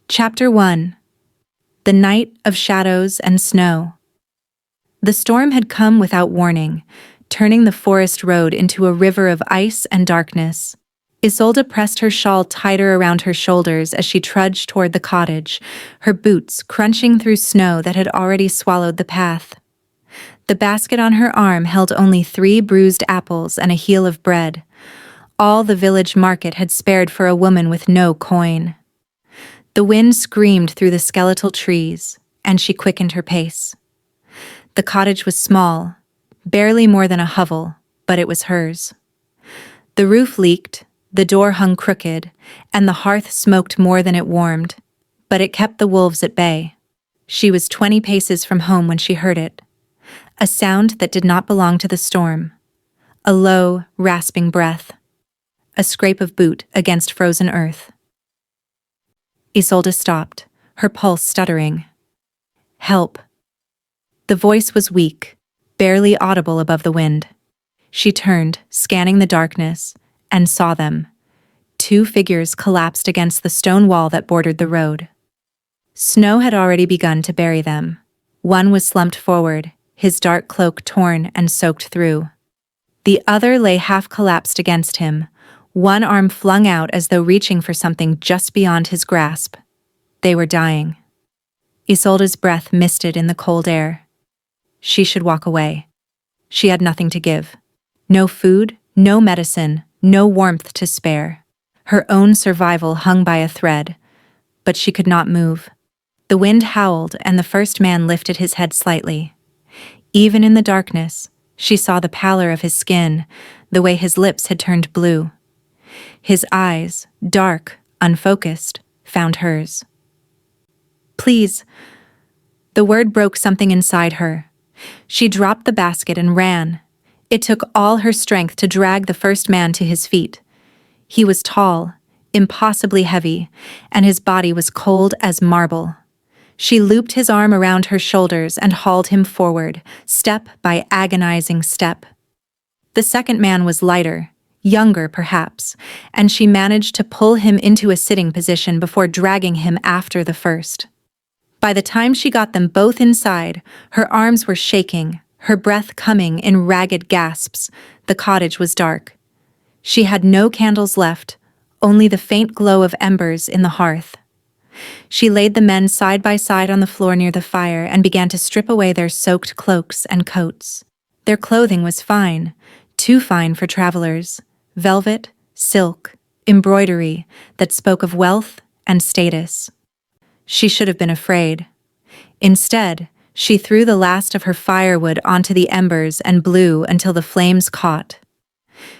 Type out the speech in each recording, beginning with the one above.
Chapter 1. The Night of Shadows and Snow. The storm had come without warning, turning the forest road into a river of ice and darkness. Isolde pressed her shawl tighter around her shoulders as she trudged toward the cottage, her boots crunching through snow that had already swallowed the path. The basket on her arm held only 3 bruised apples and a heel of bread. All the village market had spared for a woman with no coin. The wind screamed through the skeletal trees, and she quickened her pace. The cottage was small, barely more than a hovel, but it was hers. The roof leaked, the door hung crooked, and the hearth smoked more than it warmed, but it kept the wolves at bay. She was 20 paces from home when she heard it. A sound that did not belong to the storm. A low, rasping breath. A scrape of boot against frozen earth. Isolde stopped, her pulse stuttering. Help. The voice was weak, barely audible above the wind. She turned, scanning the darkness, and saw them. 2 figures collapsed against the stone wall that bordered the road. Snow had already begun to bury them. One was slumped forward, his dark cloak torn and soaked through. The other lay half-collapsed against him, one arm flung out as though reaching for something just beyond his grasp. They were dying. Isolde's breath misted in the cold air. She should walk away. She had nothing to give. No food, no medicine, no warmth to spare. Her own survival hung by a thread, but she could not move. The wind howled and the first man lifted his head slightly. Even in the darkness, she saw the pallor of his skin, the way his lips had turned blue. His eyes, dark, unfocused, found hers. Please. The word broke something inside her. She dropped the basket and ran. It took all her strength to drag the first man to his feet. He was tall, impossibly heavy, and his body was cold as marble. She looped his arm around her shoulders and hauled him forward, step by agonizing step. The second man was lighter, younger perhaps, and she managed to pull him into a sitting position before dragging him after the first. By the time she got them both inside, her arms were shaking, her breath coming in ragged gasps. The cottage was dark. She had no candles left, only the faint glow of embers in the hearth. She laid the men side by side on the floor near the fire and began to strip away their soaked cloaks and coats. Their clothing was fine, too fine for travelers. Velvet, silk, embroidery that spoke of wealth and status. She should have been afraid. Instead, she threw the last of her firewood onto the embers and blew until the flames caught.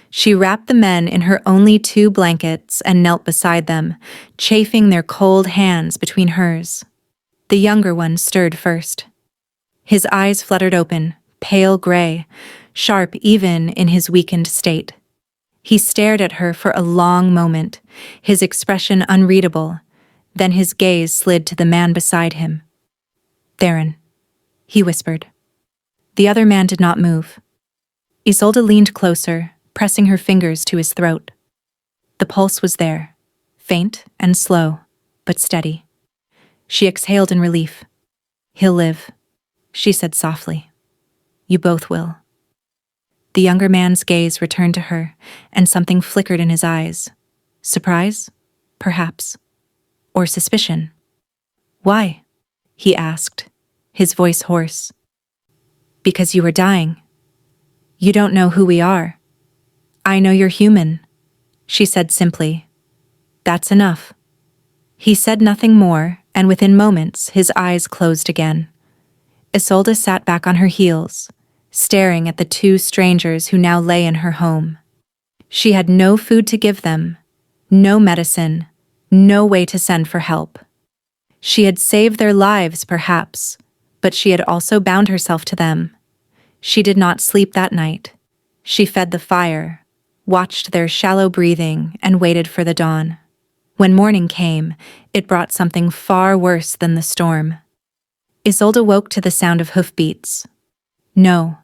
She wrapped the men in her only 2 blankets and knelt beside them, chafing their cold hands between hers. The younger one stirred first. His eyes fluttered open, pale gray, sharp even in his weakened state. He stared at her for a long moment, his expression unreadable. Then his gaze slid to the man beside him. Theron, he whispered. The other man did not move. Isolde leaned closer, pressing her fingers to his throat. The pulse was there, faint and slow, but steady. She exhaled in relief. He'll live, she said softly. You both will. The younger man's gaze returned to her, and something flickered in his eyes. Surprise? Perhaps. Or suspicion. Why? He asked, his voice hoarse. Because you were dying. You don't know who we are. I know you're human, she said simply. That's enough. He said nothing more, and within moments his eyes closed again. Isolde sat back on her heels, staring at the 2 strangers who now lay in her home. She had no food to give them, no medicine, no way to send for help. She had saved their lives, perhaps, but she had also bound herself to them. She did not sleep that night. She fed the fire, watched their shallow breathing, and waited for the dawn. When morning came, it brought something far worse than the storm. Isolde woke to the sound of hoofbeats. No,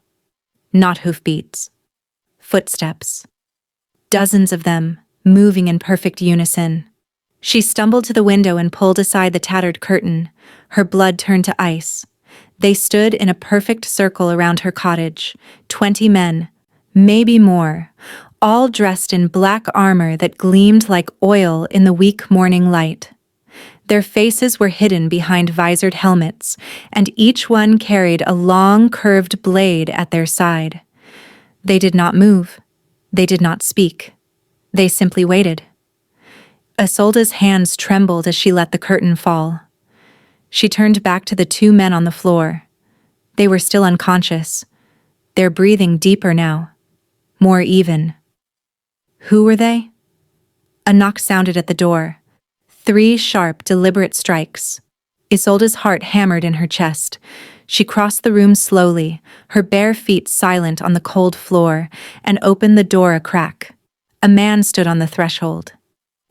not hoofbeats. Footsteps. Dozens of them, moving in perfect unison. She stumbled to the window and pulled aside the tattered curtain. Her blood turned to ice. They stood in a perfect circle around her cottage, 20 men, maybe more, all dressed in black armor that gleamed like oil in the weak morning light. Their faces were hidden behind visored helmets, and each one carried a long, curved blade at their side. They did not move. They did not speak. They simply waited. Isolda's hands trembled as she let the curtain fall. She turned back to the 2 men on the floor. They were still unconscious. Their breathing deeper now, more even. Who were they? A knock sounded at the door. 3 sharp, deliberate strikes. Isolda's heart hammered in her chest. She crossed the room slowly, her bare feet silent on the cold floor, and opened the door a crack. A man stood on the threshold.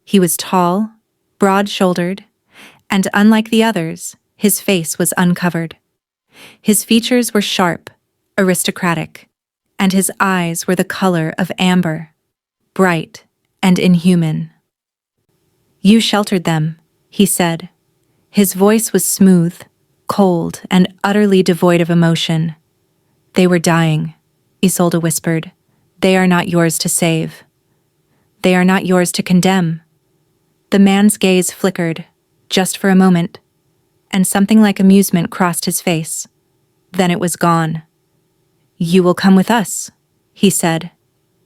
He was tall, broad-shouldered, and unlike the others, his face was uncovered. His features were sharp, aristocratic, and his eyes were the color of amber, bright and inhuman. "You sheltered them," he said. His voice was smooth, cold, and utterly devoid of emotion. "They were dying," Isolde whispered. "They are not yours to save. They are not yours to condemn." The man's gaze flickered, just for a moment, and something like amusement crossed his face. Then it was gone. "You will come with us," he said.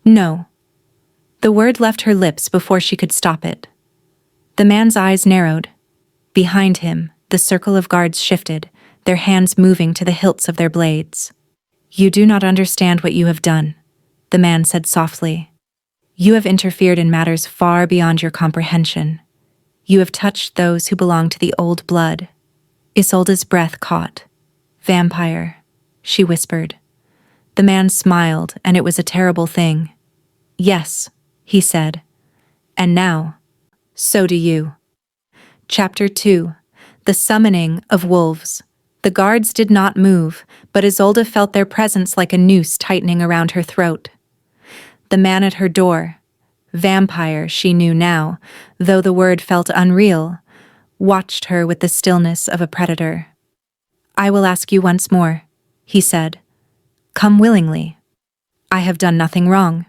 "No." The word left her lips before she could stop it. The man's eyes narrowed. Behind him, the circle of guards shifted, their hands moving to the hilts of their blades. "You do not understand what you have done," the man said softly. "You have interfered in matters far beyond your comprehension. You have touched those who belong to the old blood." Isolde's breath caught. "Vampire," she whispered. The man smiled, and it was a terrible thing. "Yes," he said. "And now, so do you." Chapter 2. The Summoning of Wolves. The guards did not move, but Isolde felt their presence like a noose tightening around her throat. The man at her door, vampire she knew now, though the word felt unreal, watched her with the stillness of a predator. "I will ask you once more," he said. "Come willingly. I have done nothing wrong.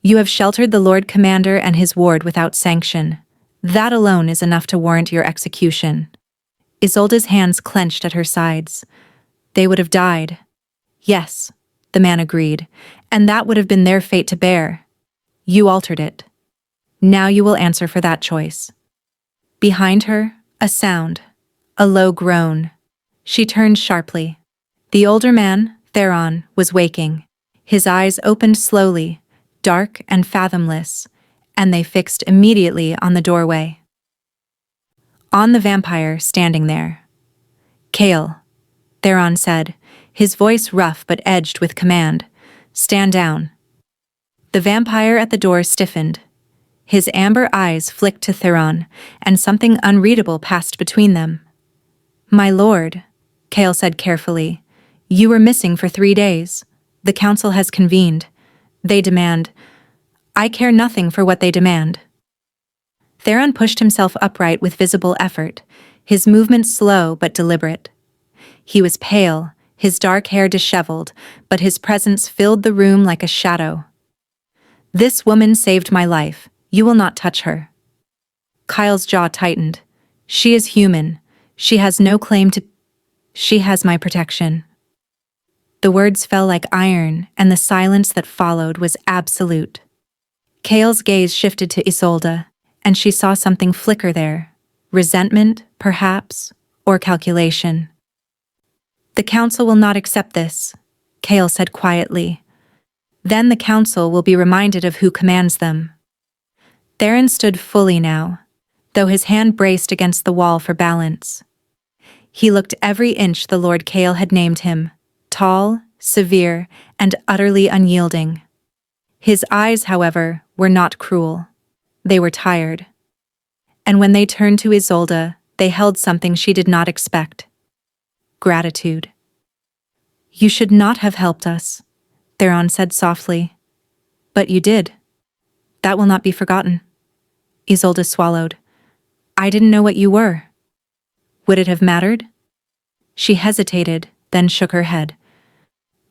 You have sheltered the Lord Commander and his ward without sanction. That alone is enough to warrant your execution." Isolde's hands clenched at her sides. "They would have died." "Yes," the man agreed, "and that would have been their fate to bear. You altered it. Now you will answer for that choice." Behind her, a sound, a low groan. She turned sharply. The older man, Theron, was waking. His eyes opened slowly, dark and fathomless, and they fixed immediately on the doorway. On the vampire standing there. "Kale," Theron said, his voice rough but edged with command. "Stand down." The vampire at the door stiffened. His amber eyes flicked to Theron, and something unreadable passed between them. "My lord," Kale said carefully, "you were missing for 3 days. The council has convened. They demand—" "I care nothing for what they demand." Theron pushed himself upright with visible effort, his movements slow but deliberate. He was pale, his dark hair disheveled, but his presence filled the room like a shadow. "This woman saved my life. You will not touch her." Kyle's jaw tightened. "She is human. She has no claim to— She has my protection." The words fell like iron, and the silence that followed was absolute. Kale's gaze shifted to Isolde, and she saw something flicker there. Resentment, perhaps, or calculation. "The council will not accept this," Kale said quietly. "Then the council will be reminded of who commands them." Theron stood fully now, though his hand braced against the wall for balance. He looked every inch the Lord Kale had named him, tall, severe, and utterly unyielding. His eyes, however, were not cruel. They were tired. And when they turned to Isolde, they held something she did not expect. Gratitude. "You should not have helped us," Theron said softly. "But you did. That will not be forgotten." Isolde swallowed. I didn't know what you were. Would it have mattered? She hesitated, then shook her head.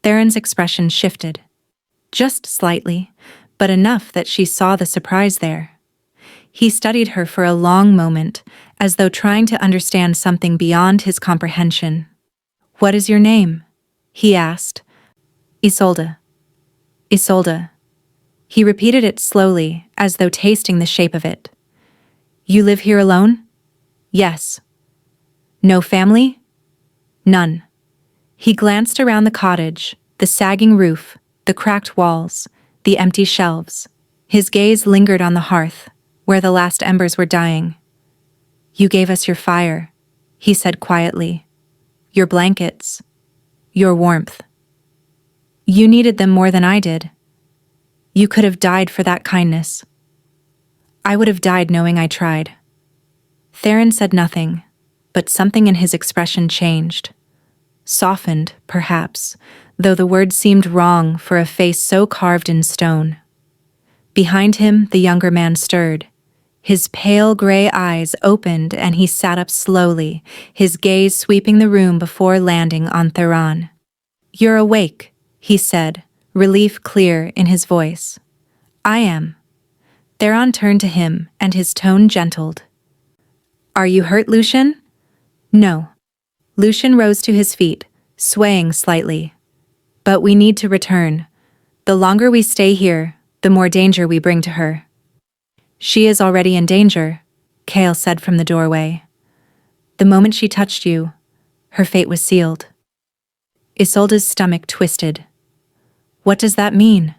Theron's expression shifted. Just slightly, but enough that she saw the surprise there. He studied her for a long moment, as though trying to understand something beyond his comprehension. "What is your name?" he asked. "Isolde." "Isolde." He repeated it slowly, as though tasting the shape of it. "You live here alone?" "Yes." "No family?" "None." He glanced around the cottage, the sagging roof, the cracked walls, the empty shelves. His gaze lingered on the hearth, where the last embers were dying. "You gave us your fire," he said quietly. "Your blankets. Your warmth. You needed them more than I did. You could have died for that kindness. I would have died knowing I tried." Theron said nothing, but something in his expression changed. Softened, perhaps, though the words seemed wrong for a face so carved in stone. Behind him, the younger man stirred. His pale gray eyes opened and he sat up slowly, his gaze sweeping the room before landing on Theron. "You're awake," he said, relief clear in his voice. "I am." Theron turned to him and his tone gentled. "Are you hurt, Lucian?" "No." Lucian rose to his feet, swaying slightly. "But we need to return. The longer we stay here, the more danger we bring to her." "She is already in danger," Cale said from the doorway. "The moment she touched you, her fate was sealed." Isolde's stomach twisted. "What does that mean?"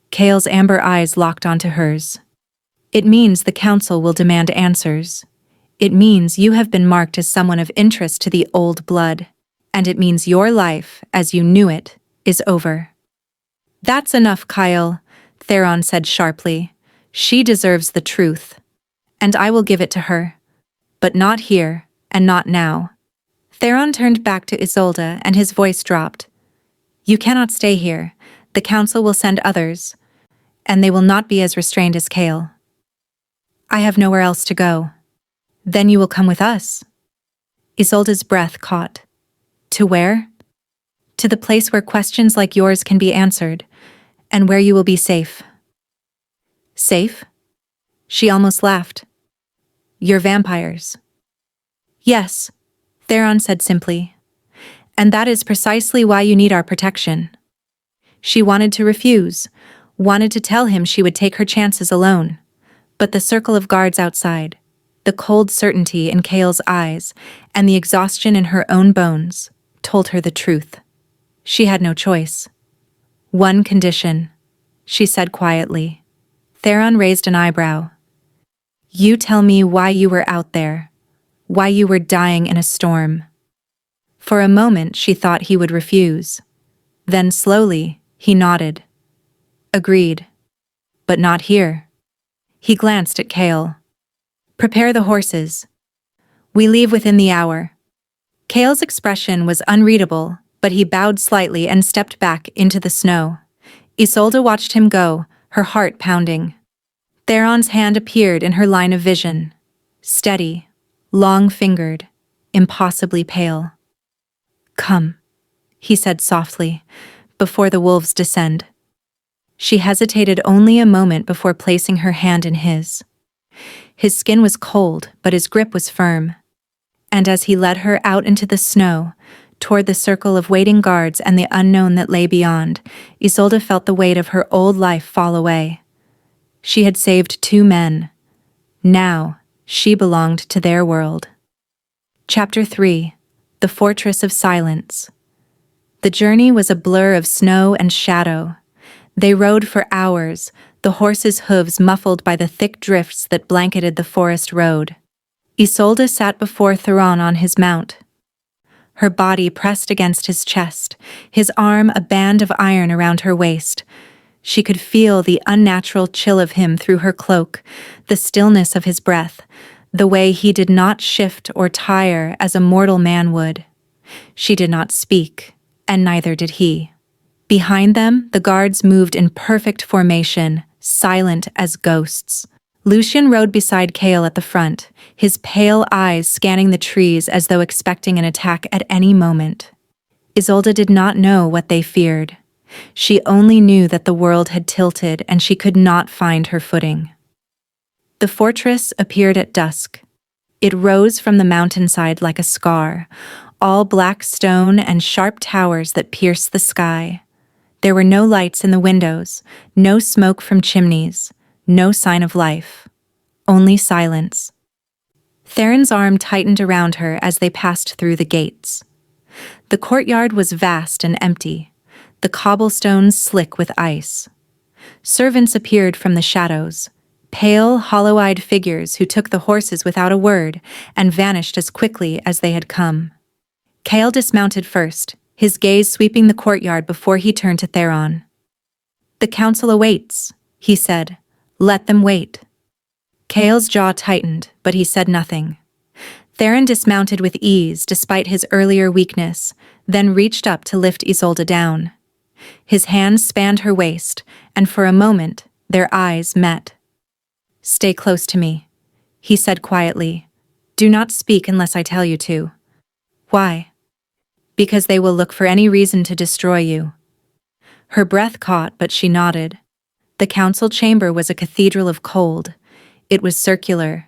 Cale's amber eyes locked onto hers. "It means the council will demand answers. It means you have been marked as someone of interest to the old blood, and it means your life, as you knew it, is over." "That's enough, Kyle," Theron said sharply. "She deserves the truth, and I will give it to her. But not here, and not now." Theron turned back to Isolde and his voice dropped. "You cannot stay here. The council will send others, and they will not be as restrained as Cale." "I have nowhere else to go." "Then you will come with us." Isolde's breath caught. "To where?" "To the place where questions like yours can be answered, and where you will be safe." "Safe?" She almost laughed. "You're vampires." "Yes," Theron said simply. "And that is precisely why you need our protection." She wanted to refuse, wanted to tell him she would take her chances alone. But the circle of guards outside, the cold certainty in Cale's eyes, and the exhaustion in her own bones, told her the truth. She had no choice. "One condition," she said quietly. Theron raised an eyebrow. "You tell me why you were out there, why you were dying in a storm." For a moment she thought he would refuse. Then slowly, he nodded. "Agreed. But not here." He glanced at Cale. "Prepare the horses. We leave within the hour." Cale's expression was unreadable, but he bowed slightly and stepped back into the snow. Isolde watched him go, her heart pounding. Theron's hand appeared in her line of vision. Steady, long-fingered, impossibly pale. "Come," he said softly, "before the wolves descend." She hesitated only a moment before placing her hand in his. His skin was cold, but his grip was firm. And as he led her out into the snow, toward the circle of waiting guards and the unknown that lay beyond, Isolde felt the weight of her old life fall away. She had saved 2 men. Now, she belonged to their world. Chapter 3: The Fortress of Silence. The journey was a blur of snow and shadow. They rode for hours, the horses' hooves muffled by the thick drifts that blanketed the forest road. Isolde sat before Theron on his mount. Her body pressed against his chest, his arm a band of iron around her waist. She could feel the unnatural chill of him through her cloak, the stillness of his breath, the way he did not shift or tire as a mortal man would. She did not speak, and neither did he. Behind them, the guards moved in perfect formation, silent as ghosts. Lucian rode beside Kale at the front, his pale eyes scanning the trees as though expecting an attack at any moment. Isolde did not know what they feared. She only knew that the world had tilted and she could not find her footing. The fortress appeared at dusk. It rose from the mountainside like a scar, all black stone and sharp towers that pierced the sky. There were no lights in the windows, no smoke from chimneys, no sign of life. Only silence. Theron's arm tightened around her as they passed through the gates. The courtyard was vast and empty, the cobblestones slick with ice. Servants appeared from the shadows, pale, hollow-eyed figures who took the horses without a word and vanished as quickly as they had come. Kale dismounted first, his gaze sweeping the courtyard before he turned to Theron. "The council awaits," he said. "Let them wait." Kale's jaw tightened, but he said nothing. Theron dismounted with ease despite his earlier weakness, then reached up to lift Isolde down. His hands spanned her waist, and for a moment, their eyes met. "Stay close to me," he said quietly. "Do not speak unless I tell you to." "Why?" "Because they will look for any reason to destroy you." Her breath caught, but she nodded. The council chamber was a cathedral of cold. It was circular,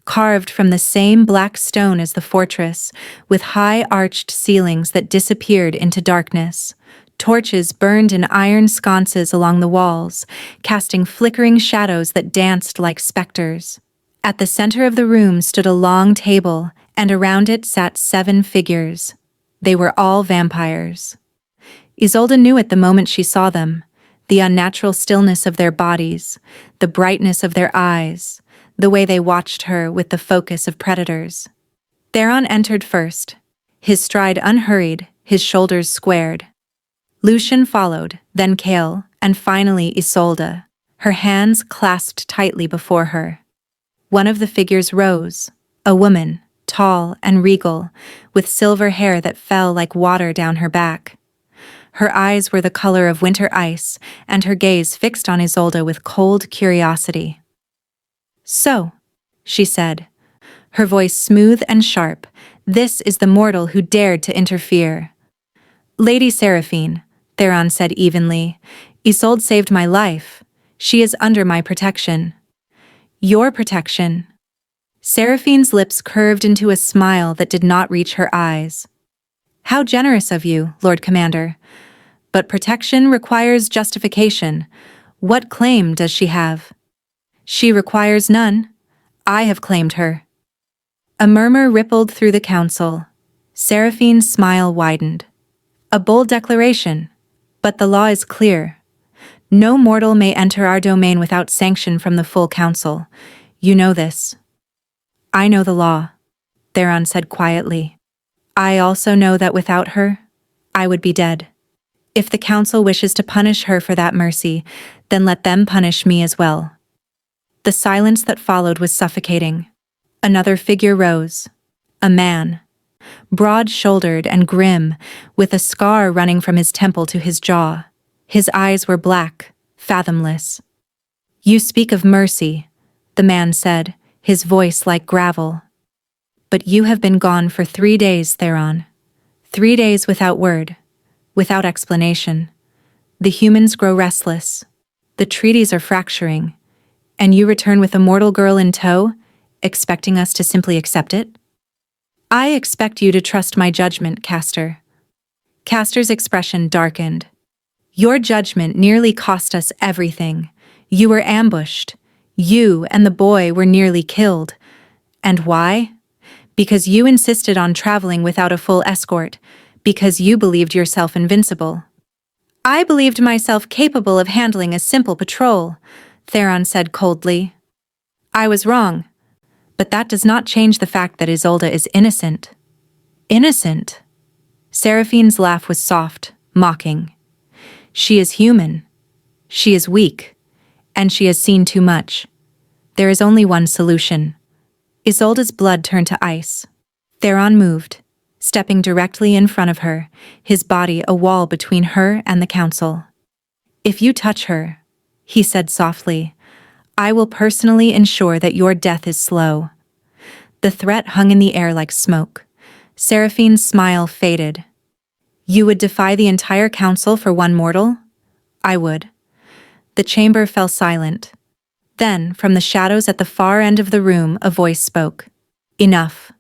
carved from the same black stone as the fortress, with high arched ceilings that disappeared into darkness. Torches burned in iron sconces along the walls, casting flickering shadows that danced like specters. At the center of the room stood a long table, and around it sat 7 figures. They were all vampires. Isolde knew it the moment she saw them. The unnatural stillness of their bodies, the brightness of their eyes, the way they watched her with the focus of predators. Theron entered first, his stride unhurried, his shoulders squared. Lucian followed, then Kale, and finally Isolde, her hands clasped tightly before her. One of the figures rose, a woman, tall and regal, with silver hair that fell like water down her back. Her eyes were the color of winter ice, and her gaze fixed on Isolde with cold curiosity. "So," she said, her voice smooth and sharp, "this is the mortal who dared to interfere." "Lady Seraphine," Theron said evenly, "Isolde saved my life. She is under my protection." "Your protection?" Seraphine's lips curved into a smile that did not reach her eyes. "How generous of you, Lord Commander. But protection requires justification. What claim does she have?" "She requires none. I have claimed her." A murmur rippled through the council. Seraphine's smile widened. "A bold declaration. But the law is clear. No mortal may enter our domain without sanction from the full council. You know this." "I know the law," Theron said quietly. "I also know that without her, I would be dead. If the council wishes to punish her for that mercy, then let them punish me as well." The silence that followed was suffocating. Another figure rose. A man. Broad-shouldered and grim, with a scar running from his temple to his jaw. His eyes were black, fathomless. "You speak of mercy," the man said, his voice like gravel. "But you have been gone for 3 days, Theron. 3 days without word, without explanation. The humans grow restless. The treaties are fracturing. And you return with a mortal girl in tow, expecting us to simply accept it?" "I expect you to trust my judgment, Castor." Castor's expression darkened. "Your judgment nearly cost us everything. You were ambushed. You and the boy were nearly killed. And why? Because you insisted on traveling without a full escort, because you believed yourself invincible." "I believed myself capable of handling a simple patrol," Theron said coldly. "I was wrong. But that does not change the fact that Isolde is innocent." "Innocent?" Seraphine's laugh was soft, mocking. "She is human. She is weak. And she has seen too much. There is only one solution." Isolde's blood turned to ice. Theron moved, stepping directly in front of her, his body a wall between her and the council. "If you touch her," he said softly, I will personally ensure that your death is slow." The threat hung in the air like smoke. Seraphine's smile faded. "You would defy the entire council for one mortal?" "I would." The chamber fell silent. Then, from the shadows at the far end of the room, a voice spoke. "Enough."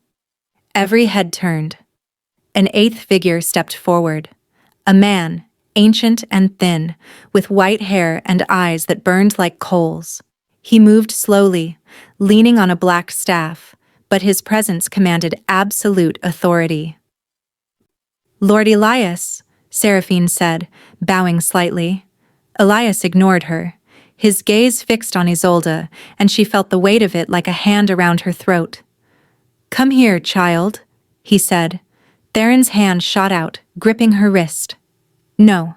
Every head turned. An eighth figure stepped forward. A man, ancient and thin, with white hair and eyes that burned like coals. He moved slowly, leaning on a black staff, but his presence commanded absolute authority. "Lord Elias," Seraphine said, bowing slightly. Elias ignored her, his gaze fixed on Isolde, and she felt the weight of it like a hand around her throat. "Come here, child," he said. Theron's hand shot out, gripping her wrist. "No."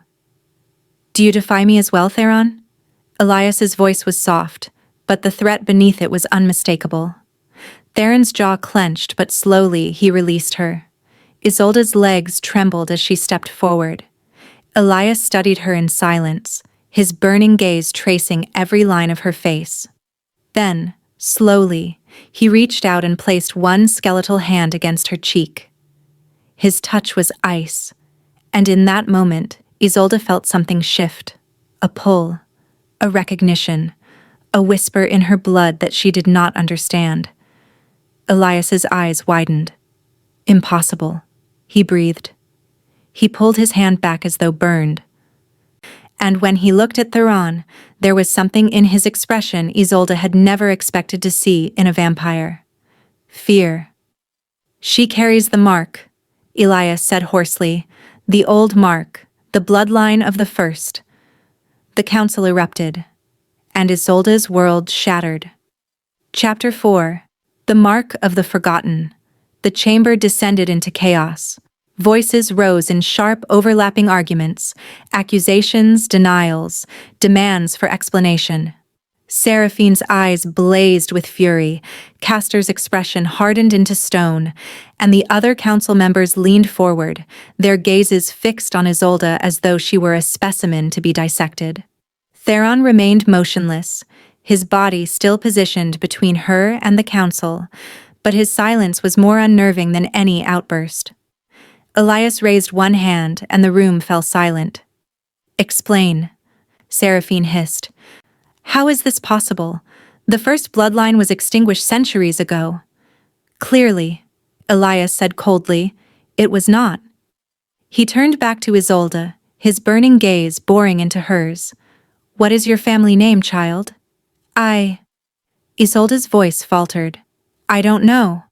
"Do you defy me as well, Theron?" Elias's voice was soft, but the threat beneath it was unmistakable. Theron's jaw clenched, but slowly he released her. Isolde's legs trembled as she stepped forward. Elias studied her in silence, his burning gaze tracing every line of her face. Then, slowly, he reached out and placed one skeletal hand against her cheek. His touch was ice, and in that moment, Isolde felt something shift. A pull, a recognition, a whisper in her blood that she did not understand. Elias's eyes widened. "Impossible," he breathed. He pulled his hand back as though burned. And when he looked at Theron, there was something in his expression Isolde had never expected to see in a vampire. Fear. "She carries the mark," Elias said hoarsely. "The old mark, the bloodline of the first." The council erupted, and Isolde's world shattered. Chapter 4. The Mark of the Forgotten. The chamber descended into chaos. Voices rose in sharp, overlapping arguments, accusations, denials, demands for explanation. Seraphine's eyes blazed with fury, Castor's expression hardened into stone, and the other council members leaned forward, their gazes fixed on Isolde as though she were a specimen to be dissected. Theron remained motionless, his body still positioned between her and the council, but his silence was more unnerving than any outburst. Elias raised one hand, and the room fell silent. "Explain," Seraphine hissed. "How is this possible? The first bloodline was extinguished centuries ago." "Clearly," Elias said coldly, "it was not." He turned back to Isolde, his burning gaze boring into hers. "What is your family name, child?" Isolde's voice faltered. "I don't know.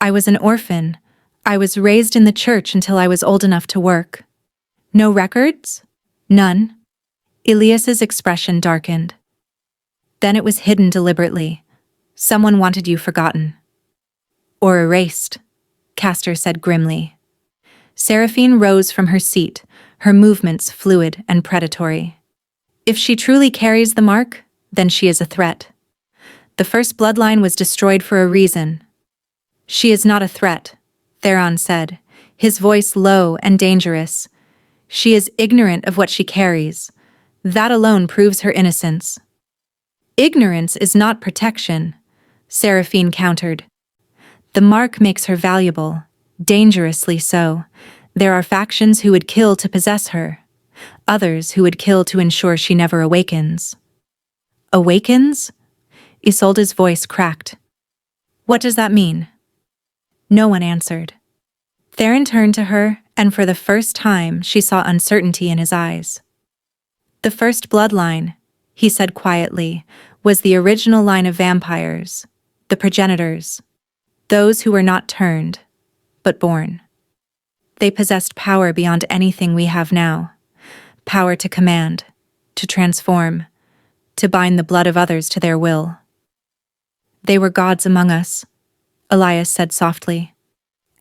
I was an orphan. I was raised in the church until I was old enough to work." "No records?" "None." Elias's expression darkened. "Then it was hidden deliberately. Someone wanted you forgotten." "Or erased," Castor said grimly. Seraphine rose from her seat, her movements fluid and predatory. "If she truly carries the mark, then she is a threat. The first bloodline was destroyed for a reason." "She is not a threat," Theron said, his voice low and dangerous. "She is ignorant of what she carries. That alone proves her innocence." "Ignorance is not protection," Seraphine countered. "The mark makes her valuable, dangerously so. There are factions who would kill to possess her, others who would kill to ensure she never awakens." "Awakens?" Isolde's voice cracked. "What does that mean?" No one answered. Theron turned to her, and for the first time she saw uncertainty in his eyes. "The first bloodline," he said quietly, "was the original line of vampires, the progenitors, those who were not turned, but born. They possessed power beyond anything we have now, power to command, to transform, to bind the blood of others to their will. They were gods among us," Elias said softly,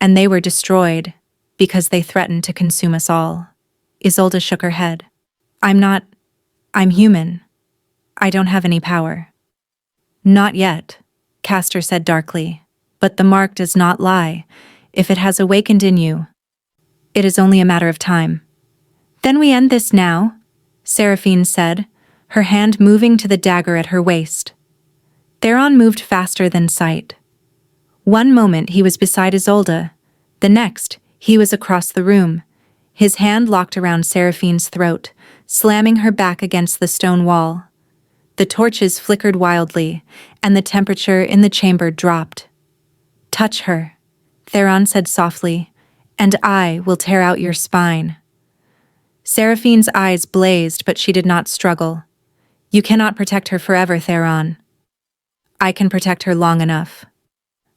"and they were destroyed because they threatened to consume us all." Isolde shook her head. I'm human. I don't have any power." "Not yet," Castor said darkly, "but the mark does not lie. If it has awakened in you, it is only a matter of time." "Then we end this now," Seraphine said, her hand moving to the dagger at her waist. Theron moved faster than sight. One moment he was beside Isolde. The next, he was across the room, his hand locked around Seraphine's throat, slamming her back against the stone wall. The torches flickered wildly, and the temperature in the chamber dropped. "Touch her," Theron said softly, "and I will tear out your spine." Seraphine's eyes blazed, but she did not struggle. "You cannot protect her forever, Theron." "I can protect her long enough."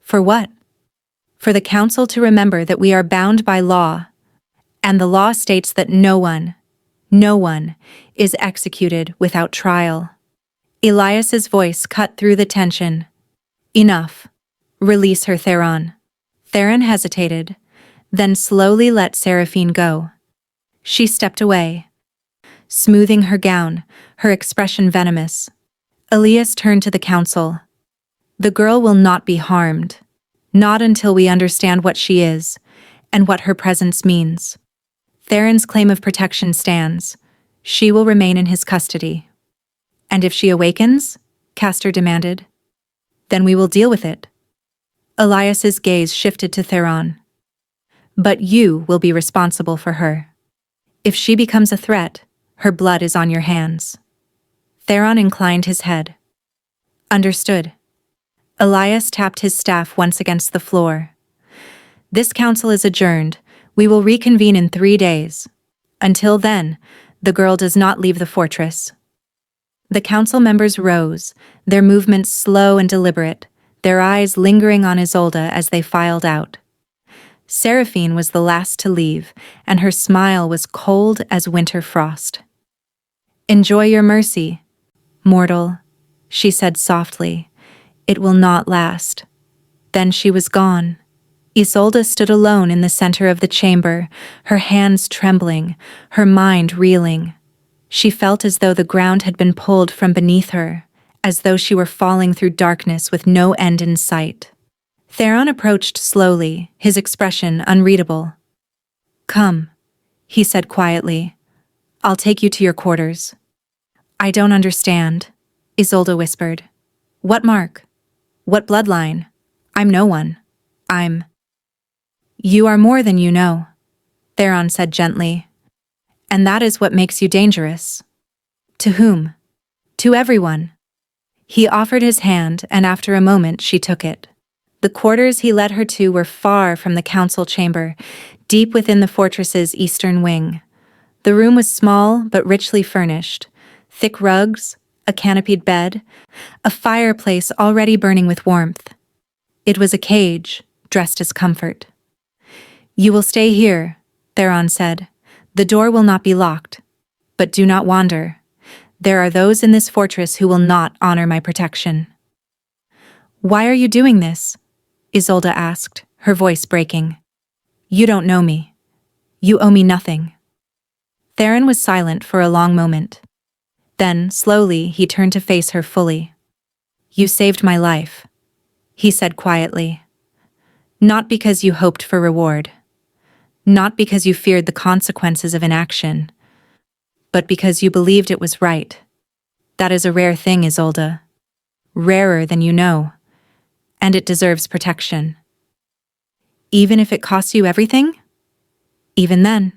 "For what?" "For the Council to remember that we are bound by law, and the law states that no one is executed without trial." Elias's voice cut through the tension. "Enough. Release her, Theron." Theron hesitated, then slowly let Seraphine go. She stepped away, smoothing her gown, her expression venomous. Elias turned to the council. "The girl will not be harmed. Not until we understand what she is, and what her presence means. Theron's claim of protection stands. She will remain in his custody." "And if she awakens?" Castor demanded. "Then we will deal with it." Elias's gaze shifted to Theron. "But you will be responsible for her. If she becomes a threat, her blood is on your hands." Theron inclined his head. "Understood." Elias tapped his staff once against the floor. "This council is adjourned. We will reconvene in 3 days. Until then, the girl does not leave the fortress." The council members rose, their movements slow and deliberate, their eyes lingering on Isolde as they filed out. Seraphine was the last to leave, and her smile was cold as winter frost. "Enjoy your mercy, mortal," she said softly. "It will not last." Then she was gone. Isolde stood alone in the center of the chamber, her hands trembling, her mind reeling. She felt as though the ground had been pulled from beneath her, as though she were falling through darkness with no end in sight. Theron approached slowly, his expression unreadable. "Come," he said quietly. "I'll take you to your quarters." "I don't understand," Isolde whispered. "What mark? What bloodline? I'm no one. I'm—" "You are more than you know," Theron said gently. "And that is what makes you dangerous." "To whom?" "To everyone." He offered his hand, and after a moment she took it. The quarters he led her to were far from the council chamber, deep within the fortress's eastern wing. The room was small but richly furnished. Thick rugs, a canopied bed, a fireplace already burning with warmth. It was a cage, dressed as comfort. "You will stay here," Theron said. "The door will not be locked. But do not wander. There are those in this fortress who will not honor my protection." "Why are you doing this?" Isolde asked, her voice breaking. "You don't know me. You owe me nothing." Theron was silent for a long moment. Then, slowly, he turned to face her fully. "You saved my life," he said quietly. "Not because you hoped for reward. Not because you feared the consequences of inaction. But because you believed it was right. That is a rare thing, Isolde. Rarer than you know. And it deserves protection." "Even if it costs you everything?" "Even then."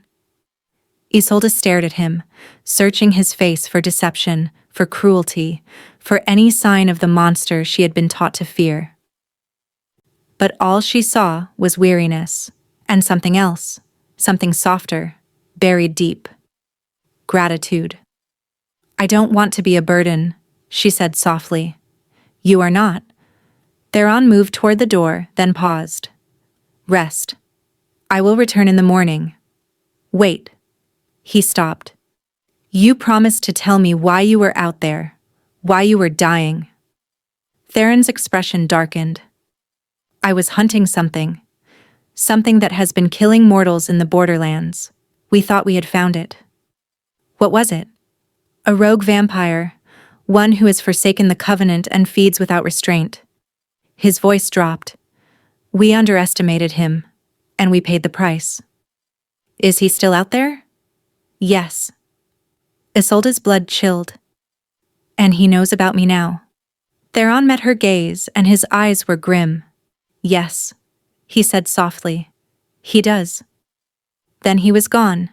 Isolde stared at him, searching his face for deception, for cruelty, for any sign of the monster she had been taught to fear. But all she saw was weariness, and something else, something softer, buried deep. Gratitude. "I don't want to be a burden," she said softly. "You are not." Theron moved toward the door, then paused. "Rest. I will return in the morning." "Wait." He stopped. "You promised to tell me why you were out there, why you were dying." Theron's expression darkened. "I was hunting something. Something that has been killing mortals in the borderlands. We thought we had found it." "What was it?" "A rogue vampire, one who has forsaken the covenant and feeds without restraint." His voice dropped. "We underestimated him, and we paid the price." "Is he still out there?" "Yes." Isolde's blood chilled. "And he knows about me now." Theron met her gaze, and his eyes were grim. "Yes," he said softly. "He does." Then he was gone,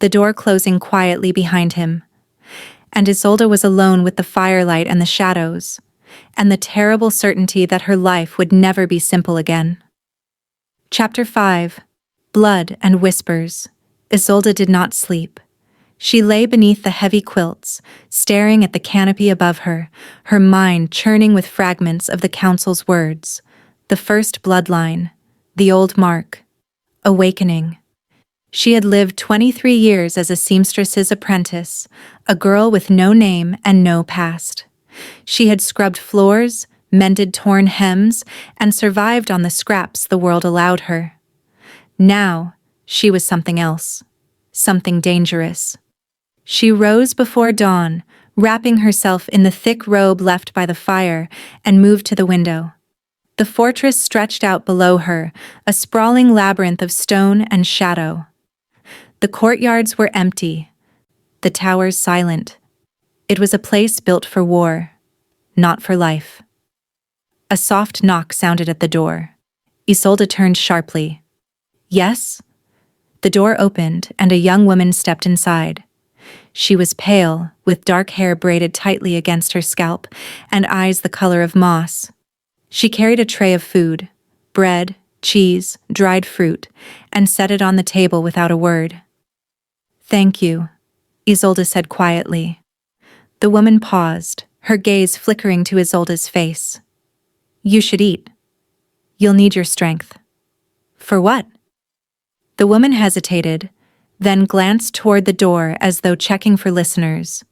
the door closing quietly behind him. And Isolde was alone with the firelight and the shadows, and the terrible certainty that her life would never be simple again. Chapter 5. Blood and Whispers. Isolde did not sleep. She lay beneath the heavy quilts, staring at the canopy above her, her mind churning with fragments of the council's words. The first bloodline, the old mark, awakening. She had lived 23 years as a seamstress's apprentice, a girl with no name and no past. She had scrubbed floors, mended torn hems, and survived on the scraps the world allowed her. Now, she was something else, something dangerous. She rose before dawn, wrapping herself in the thick robe left by the fire, and moved to the window. The fortress stretched out below her, a sprawling labyrinth of stone and shadow. The courtyards were empty, the towers silent. It was a place built for war, not for life. A soft knock sounded at the door. Isolde turned sharply. "Yes?" The door opened, and a young woman stepped inside. She was pale, with dark hair braided tightly against her scalp, and eyes the color of moss. She carried a tray of food, bread, cheese, dried fruit, and set it on the table without a word. "Thank you," Isolde said quietly. The woman paused, her gaze flickering to Isolde's face. "You should eat. You'll need your strength." "For what?" The woman hesitated, then glanced toward the door as though checking for listeners.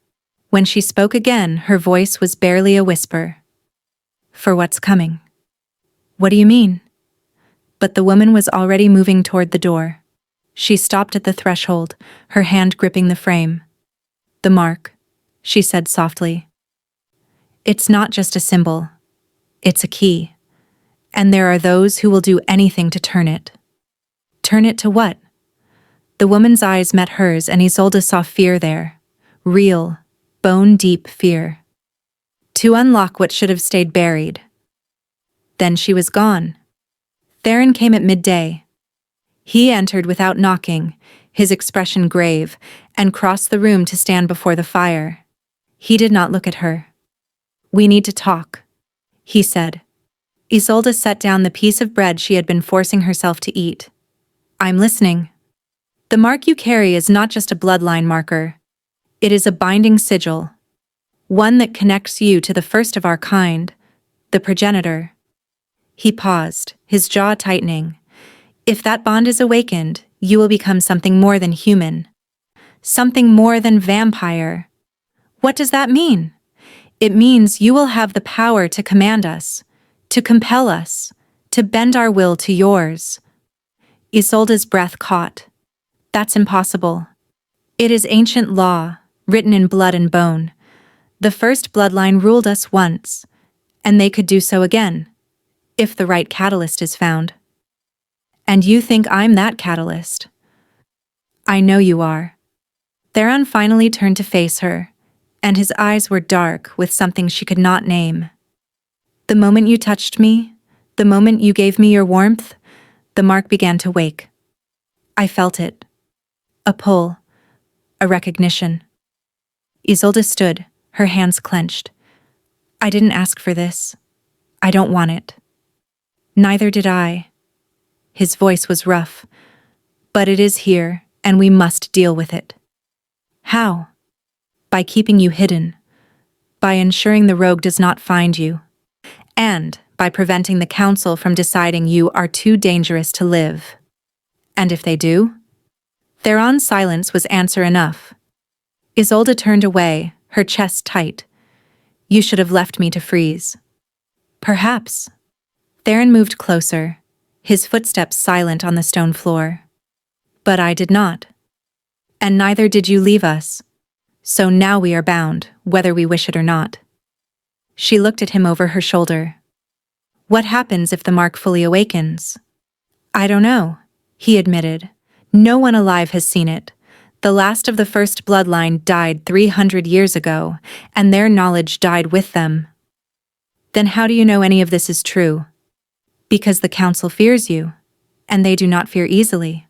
When she spoke again, her voice was barely a whisper. "For what's coming." "What do you mean?" But the woman was already moving toward the door. She stopped at the threshold, her hand gripping the frame. "The mark," she said softly. "It's not just a symbol. It's a key. And there are those who will do anything to turn it." "Turn it to what?" The woman's eyes met hers, and Isolde saw fear there. Real, bone-deep fear. To unlock what should have stayed buried. Then she was gone. Theron came at midday. He entered without knocking, his expression grave, and crossed the room to stand before the fire. He did not look at her. "We need to talk," he said. Isolde set down the piece of bread she had been forcing herself to eat. "I'm listening." "The mark you carry is not just a bloodline marker. It is a binding sigil. One that connects you to the first of our kind, the progenitor." He paused, his jaw tightening. "If that bond is awakened, you will become something more than human. Something more than vampire." "What does that mean?" "It means you will have the power to command us, to compel us, to bend our will to yours." Isolde's breath caught. "That's impossible. It is ancient law, written in blood and bone. The first bloodline ruled us once, and they could do so again, if the right catalyst is found." "And you think I'm that catalyst?" "I know you are." Theron finally turned to face her, and his eyes were dark with something she could not name. "The moment you touched me, the moment you gave me your warmth, the mark began to wake. I felt it. A pull, a recognition." Isolde stood, her hands clenched. "I didn't ask for this. I don't want it." "Neither did I." His voice was rough. "But it is here, and we must deal with it." "How?" "By keeping you hidden. By ensuring the rogue does not find you. And by preventing the council from deciding you are too dangerous to live." "And if they do?" Theron's silence was answer enough. Isolde turned away, her chest tight. "You should have left me to freeze." "Perhaps." Theron moved closer, his footsteps silent on the stone floor. "But I did not. And neither did you leave us. So now we are bound, whether we wish it or not." She looked at him over her shoulder. "What happens if the mark fully awakens?" "I don't know," he admitted. "No one alive has seen it. The last of the first bloodline died 300 years ago, and their knowledge died with them." Then how do you know any of this is true? Because the council fears you, and they do not fear easily.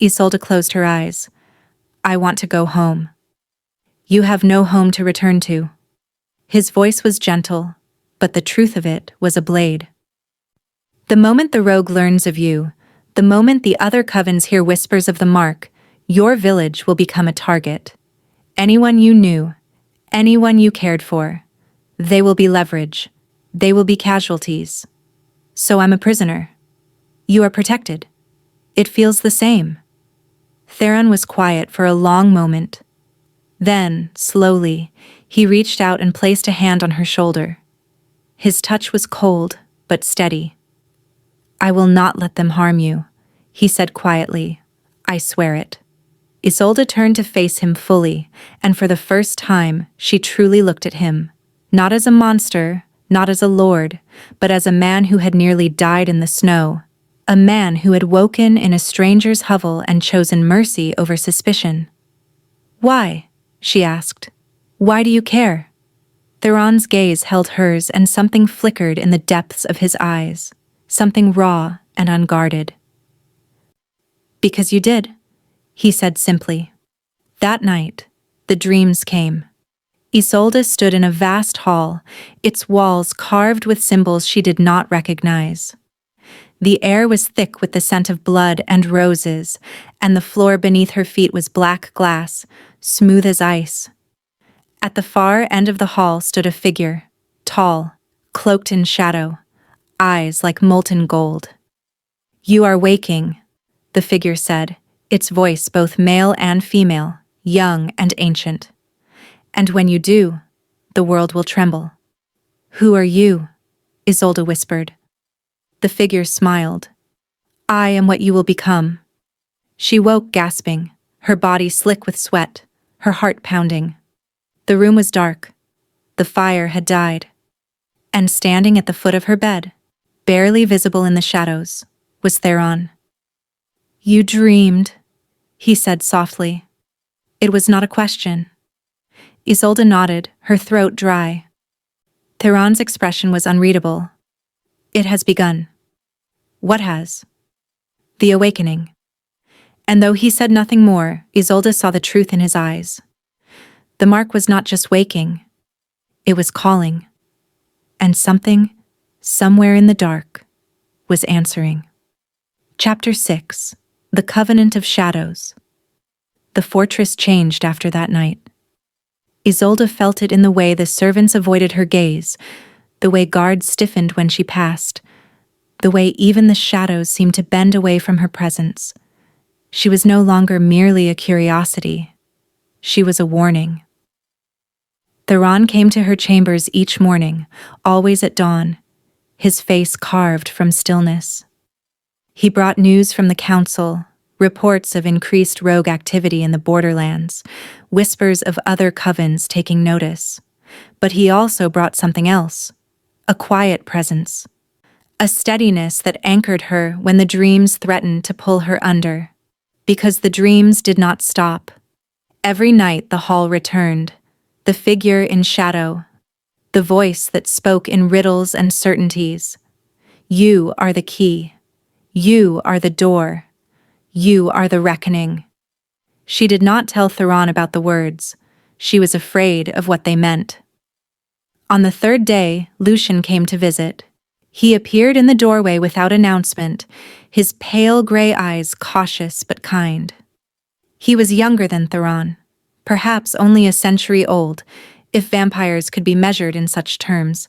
Isolde closed her eyes. I want to go home. You have no home to return to. His voice was gentle, but the truth of it was a blade. The moment the rogue learns of you, the moment the other covens hear whispers of the mark, your village will become a target. Anyone you knew, anyone you cared for, they will be leverage. They will be casualties. So I'm a prisoner. You are protected. It feels the same. Theron was quiet for a long moment. Then, slowly, he reached out and placed a hand on her shoulder. His touch was cold, but steady. I will not let them harm you, he said quietly. I swear it. Isolde turned to face him fully, and for the first time, she truly looked at him. Not as a monster, not as a lord, but as a man who had nearly died in the snow. A man who had woken in a stranger's hovel and chosen mercy over suspicion. Why? She asked. Why do you care? Theron's gaze held hers and something flickered in the depths of his eyes, something raw and unguarded. Because you did, he said simply. That night, the dreams came. Isolde stood in a vast hall, its walls carved with symbols she did not recognize. The air was thick with the scent of blood and roses, and the floor beneath her feet was black glass, smooth as ice. At the far end of the hall stood a figure, tall, cloaked in shadow, eyes like molten gold. You are waking, the figure said, its voice both male and female, young and ancient. And when you do, the world will tremble. Who are you? Isolde whispered. The figure smiled. I am what you will become. She woke gasping, her body slick with sweat, her heart pounding. The room was dark. The fire had died. And standing at the foot of her bed, barely visible in the shadows, was Theron. You dreamed, he said softly. It was not a question. Isolde nodded, her throat dry. Theron's expression was unreadable. It has begun. What has? The awakening. And though he said nothing more, Isolde saw the truth in his eyes. The mark was not just waking. It was calling. And something, somewhere in the dark, was answering. Chapter 6. The Covenant of Shadows. The fortress changed after that night. Isolde felt it in the way the servants avoided her gaze, the way guards stiffened when she passed, the way even the shadows seemed to bend away from her presence. She was no longer merely a curiosity. She was a warning. Theron came to her chambers each morning, always at dawn, his face carved from stillness. He brought news from the council, reports of increased rogue activity in the borderlands, whispers of other covens taking notice. But he also brought something else, a quiet presence, a steadiness that anchored her when the dreams threatened to pull her under. Because the dreams did not stop. Every night the hall returned, the figure in shadow, the voice that spoke in riddles and certainties. You are the key. You are the door. You are the reckoning. She did not tell Theron about the words. She was afraid of what they meant. On the third day, Lucian came to visit. He appeared in the doorway without announcement, his pale gray eyes cautious but kind. He was younger than Theron, perhaps only a century old, if vampires could be measured in such terms,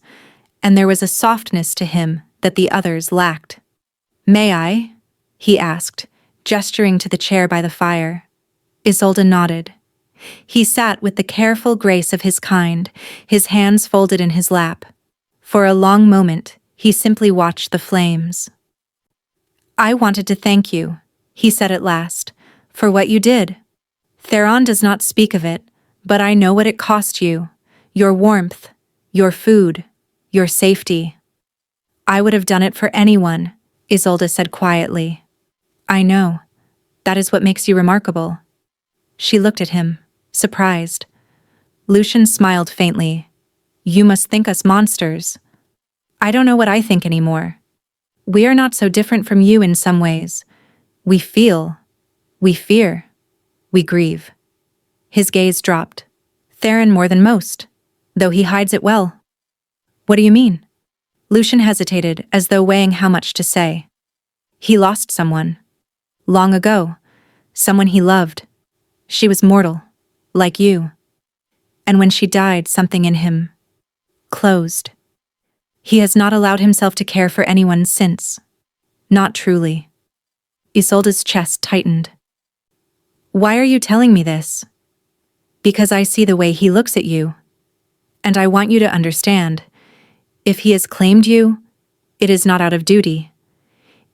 and there was a softness to him that the others lacked. May I? He asked, gesturing to the chair by the fire. Isolde nodded. He sat with the careful grace of his kind, his hands folded in his lap. For a long moment, he simply watched the flames. I wanted to thank you, he said at last, for what you did. Theron does not speak of it, but I know what it cost you. Your warmth, your food, your safety. I would have done it for anyone, Isolde said quietly. I know. That is what makes you remarkable. She looked at him, surprised. Lucian smiled faintly. You must think us monsters. I don't know what I think anymore. We are not so different from you in some ways. We feel, we fear, we grieve. His gaze dropped. Theron more than most, though he hides it well. What do you mean? Lucian hesitated, as though weighing how much to say. He lost someone. Long ago. Someone he loved. She was mortal, like you. And when she died, something in him closed. He has not allowed himself to care for anyone since. Not truly. Isolde's chest tightened. Why are you telling me this? Because I see the way he looks at you. And I want you to understand. If he has claimed you, it is not out of duty.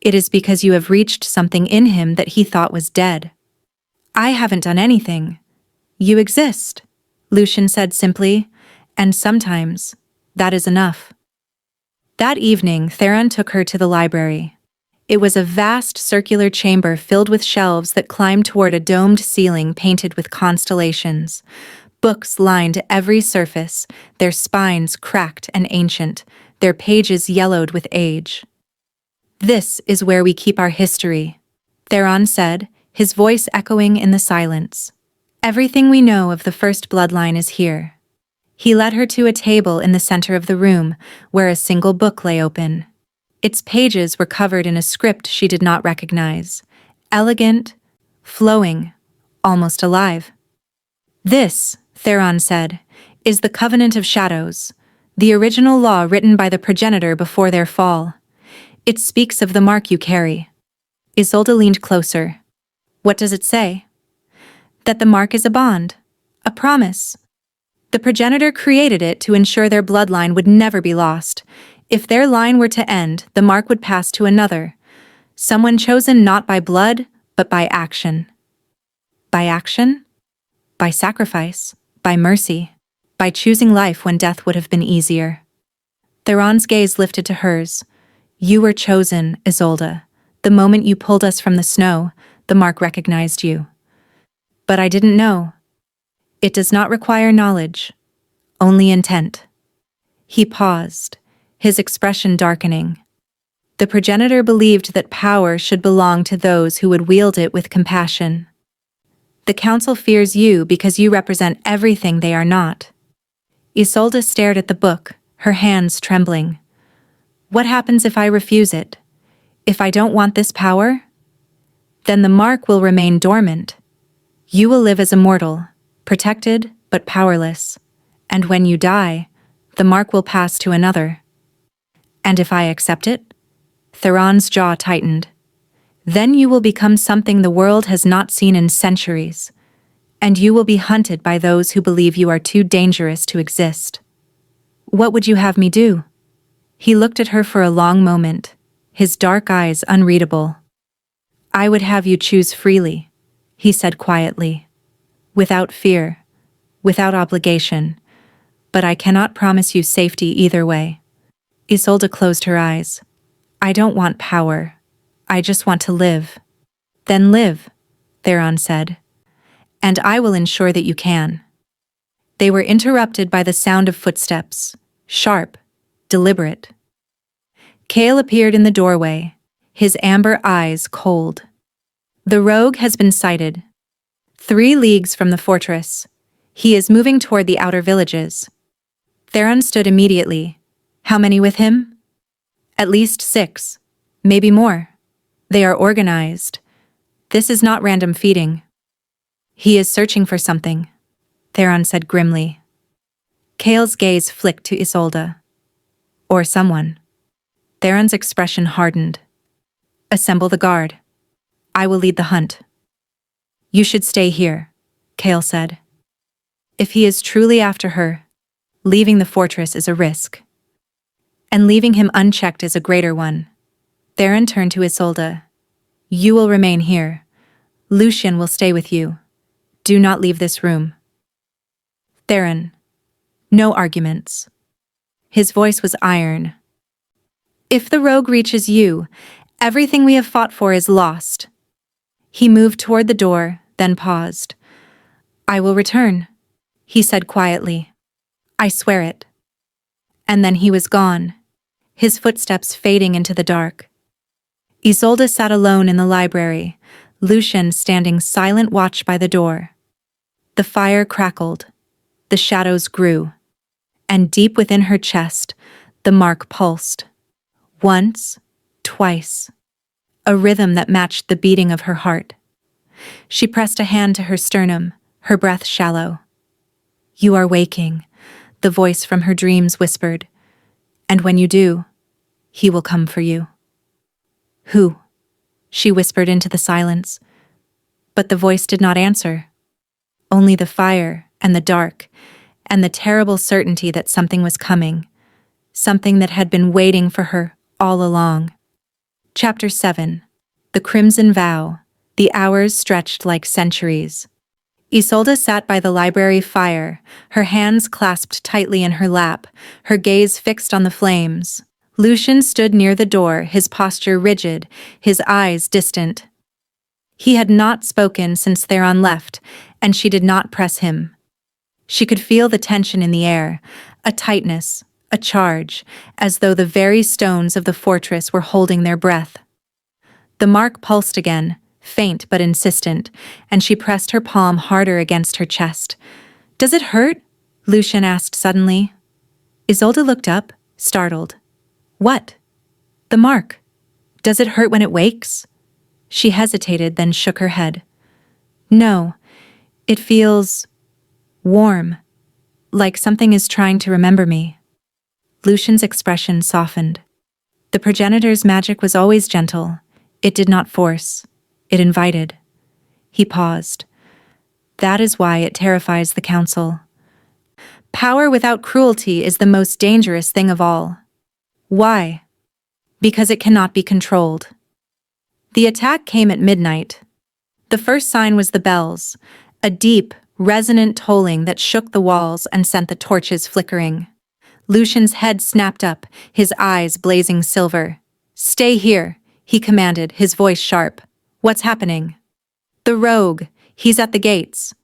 It is because you have reached something in him that he thought was dead. I haven't done anything. You exist, Lucian said simply, and sometimes that is enough. That evening, Theron took her to the library. It was a vast circular chamber filled with shelves that climbed toward a domed ceiling painted with constellations. Books lined every surface, their spines cracked and ancient, their pages yellowed with age. This is where we keep our history, Theron said, his voice echoing in the silence. Everything we know of the first bloodline is here. He led her to a table in the center of the room, where a single book lay open. Its pages were covered in a script she did not recognize. Elegant, flowing, almost alive. This, Theron said, is the Covenant of Shadows, the original law written by the progenitor before their fall. It speaks of the mark you carry. Isolde leaned closer. What does it say? That the mark is a bond, a promise. The progenitor created it to ensure their bloodline would never be lost. If their line were to end, the mark would pass to another, someone chosen not by blood, but by action. By action? By sacrifice, by mercy, by choosing life when death would have been easier. Theron's gaze lifted to hers. You were chosen, Isolde. The moment you pulled us from the snow, the mark recognized you. But I didn't know. It does not require knowledge, only intent. He paused, his expression darkening. The progenitor believed that power should belong to those who would wield it with compassion. The council fears you because you represent everything they are not. Isolde stared at the book, her hands trembling. What happens if I refuse it? If I don't want this power? Then the mark will remain dormant. You will live as a mortal, protected but powerless. And when you die, the mark will pass to another. And if I accept it? Theron's jaw tightened. Then you will become something the world has not seen in centuries. And you will be hunted by those who believe you are too dangerous to exist. What would you have me do? He looked at her for a long moment, his dark eyes unreadable. I would have you choose freely, he said quietly. Without fear, without obligation. But I cannot promise you safety either way. Isolde closed her eyes. I don't want power. I just want to live. Then live, Theron said. And I will ensure that you can. They were interrupted by the sound of footsteps, sharp, deliberate. Cale appeared in the doorway, his amber eyes cold. The rogue has been sighted. 3 leagues from the fortress. He is moving toward the outer villages. Theron stood immediately. How many with him? At least 6, maybe more. They are organized. This is not random feeding. He is searching for something, Theron said grimly. Cale's gaze flicked to Isolde. Or someone. Theron's expression hardened. Assemble the guard. I will lead the hunt. You should stay here, Cale said. If he is truly after her, leaving the fortress is a risk. And leaving him unchecked is a greater one. Theron turned to Isolde. You will remain here. Lucian will stay with you. Do not leave this room. Theron. No arguments. His voice was iron. If the rogue reaches you, everything we have fought for is lost. He moved toward the door, then paused. I will return, he said quietly. I swear it. And then he was gone, his footsteps fading into the dark. Isolde sat alone in the library, Lucian standing silent watch by the door. The fire crackled, the shadows grew, and deep within her chest, the mark pulsed. Once, twice, a rhythm that matched the beating of her heart. She pressed a hand to her sternum, her breath shallow. "You are waking," the voice from her dreams whispered, "and when you do, he will come for you." "Who?" she whispered into the silence. But the voice did not answer. Only the fire and the dark, and the terrible certainty that something was coming, something that had been waiting for her all along. Chapter 7. The Crimson Vow. The hours stretched like centuries. Isolde sat by the library fire, her hands clasped tightly in her lap, her gaze fixed on the flames. Lucian stood near the door, his posture rigid, his eyes distant. He had not spoken since Theron left, and she did not press him. She could feel the tension in the air, a tightness, a charge, as though the very stones of the fortress were holding their breath. The mark pulsed again, faint but insistent, and she pressed her palm harder against her chest. "Does it hurt?" Lucian asked suddenly. Isolde looked up, startled. "What?" "The mark. Does it hurt when it wakes?" She hesitated, then shook her head. "No, it feels warm, like something is trying to remember me." Lucian's expression softened. The progenitor's magic was always gentle. It did not force. It invited. He paused. "That is why it terrifies the council. Power without cruelty is the most dangerous thing of all." "Why?" "Because it cannot be controlled." The attack came at midnight. The first sign was the bells, a deep, resonant tolling that shook the walls and sent the torches flickering. Lucian's head snapped up, his eyes blazing silver. "Stay here," he commanded, his voice sharp. "What's happening?" "The rogue. He's at the gates."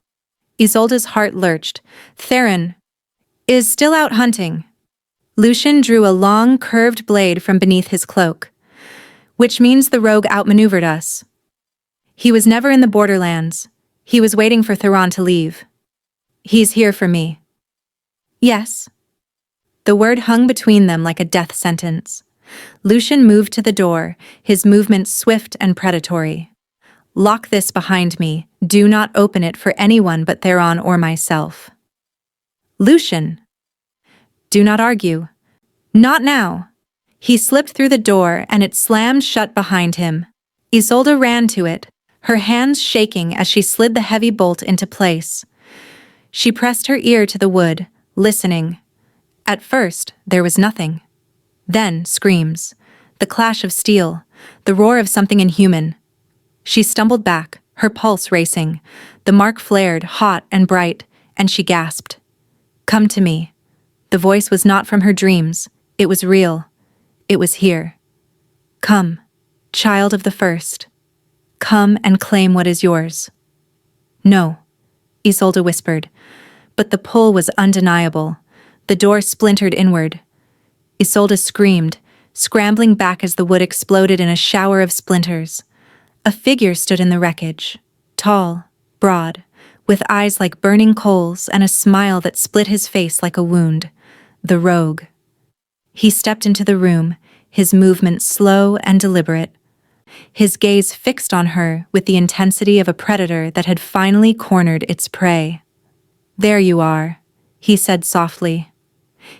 Isolde's heart lurched. "Theron is still out hunting." Lucian drew a long, curved blade from beneath his cloak. "Which means the rogue outmaneuvered us. He was never in the borderlands. He was waiting for Theron to leave. He's here for me." "Yes." The word hung between them like a death sentence. Lucian moved to the door, his movements swift and predatory. "Lock this behind me. Do not open it for anyone but Theron or myself." "Lucian." "Do not argue." "Not now." He slipped through the door and it slammed shut behind him. Isolde ran to it, her hands shaking as she slid the heavy bolt into place. She pressed her ear to the wood, listening. At first, there was nothing. Then, screams. The clash of steel, the roar of something inhuman. She stumbled back, her pulse racing. The mark flared, hot and bright, and she gasped. "Come to me." The voice was not from her dreams. It was real. It was here. "Come, child of the first. Come and claim what is yours." "No," Isolde whispered, but the pull was undeniable. The door splintered inward. Isolde screamed, scrambling back as the wood exploded in a shower of splinters. A figure stood in the wreckage, tall, broad, with eyes like burning coals and a smile that split his face like a wound. The rogue. He stepped into the room, his movements slow and deliberate. His gaze fixed on her with the intensity of a predator that had finally cornered its prey. "There you are," he said softly.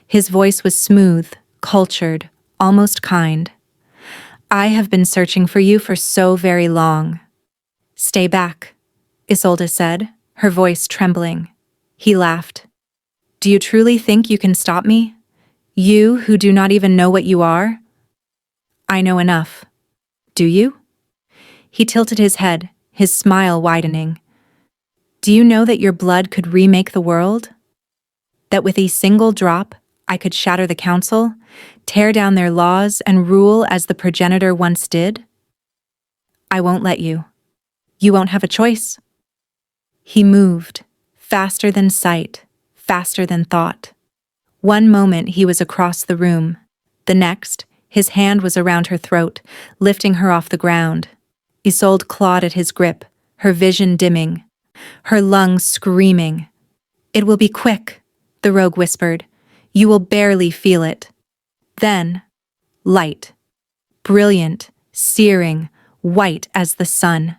His voice was smooth, cultured, almost kind. "I have been searching for you for so very long." "Stay back," Isolde said, her voice trembling. He laughed. "Do you truly think you can stop me? You who do not even know what you are?" "I know enough." "Do you?" He tilted his head, his smile widening. "Do you know that your blood could remake the world? That with a single drop, I could shatter the council, tear down their laws, and rule as the progenitor once did? I won't let you. You won't have a choice." He moved, faster than sight, faster than thought. One moment he was across the room. The next, his hand was around her throat, lifting her off the ground. Isolde clawed at his grip, her vision dimming, her lungs screaming. "It will be quick," the rogue whispered. "You will barely feel it." Then, light. Brilliant, searing, white as the sun.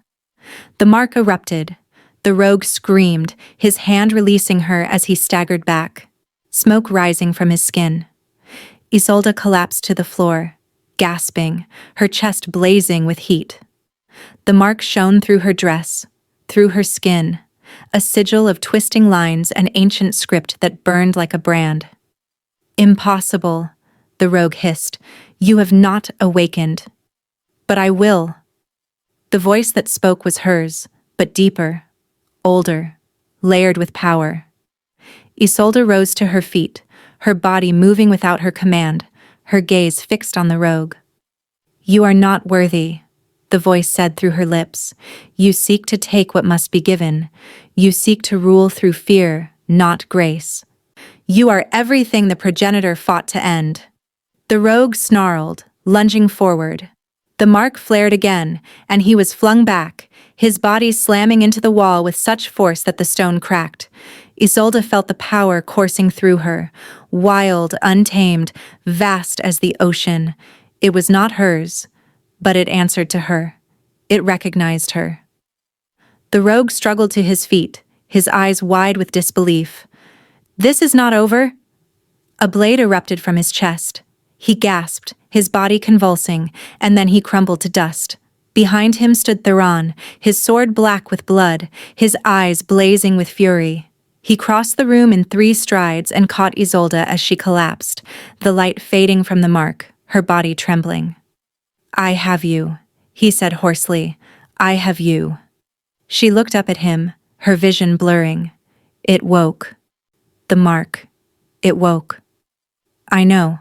The mark erupted. The rogue screamed, his hand releasing her as he staggered back, smoke rising from his skin. Isolde collapsed to the floor, gasping, her chest blazing with heat. The mark shone through her dress, through her skin, a sigil of twisting lines and ancient script that burned like a brand. "Impossible," the rogue hissed. "You have not awakened." "But I will." The voice that spoke was hers, but deeper, older, layered with power. Isolde rose to her feet, her body moving without her command, her gaze fixed on the rogue. "You are not worthy," the voice said through her lips. "You seek to take what must be given. You seek to rule through fear, not grace. You are everything the progenitor fought to end." The rogue snarled, lunging forward. The mark flared again, and he was flung back, his body slamming into the wall with such force that the stone cracked. Isolde felt the power coursing through her, wild, untamed, vast as the ocean. It was not hers, but it answered to her. It recognized her. The rogue struggled to his feet, his eyes wide with disbelief. "This is not over." A blade erupted from his chest. He gasped, his body convulsing, and then he crumbled to dust. Behind him stood Theron, his sword black with blood, his eyes blazing with fury. He crossed the room in 3 strides and caught Isolde as she collapsed, the light fading from the mark, her body trembling. "I have you," he said hoarsely. "I have you." She looked up at him, her vision blurring. It woke. The mark. It woke. "I know."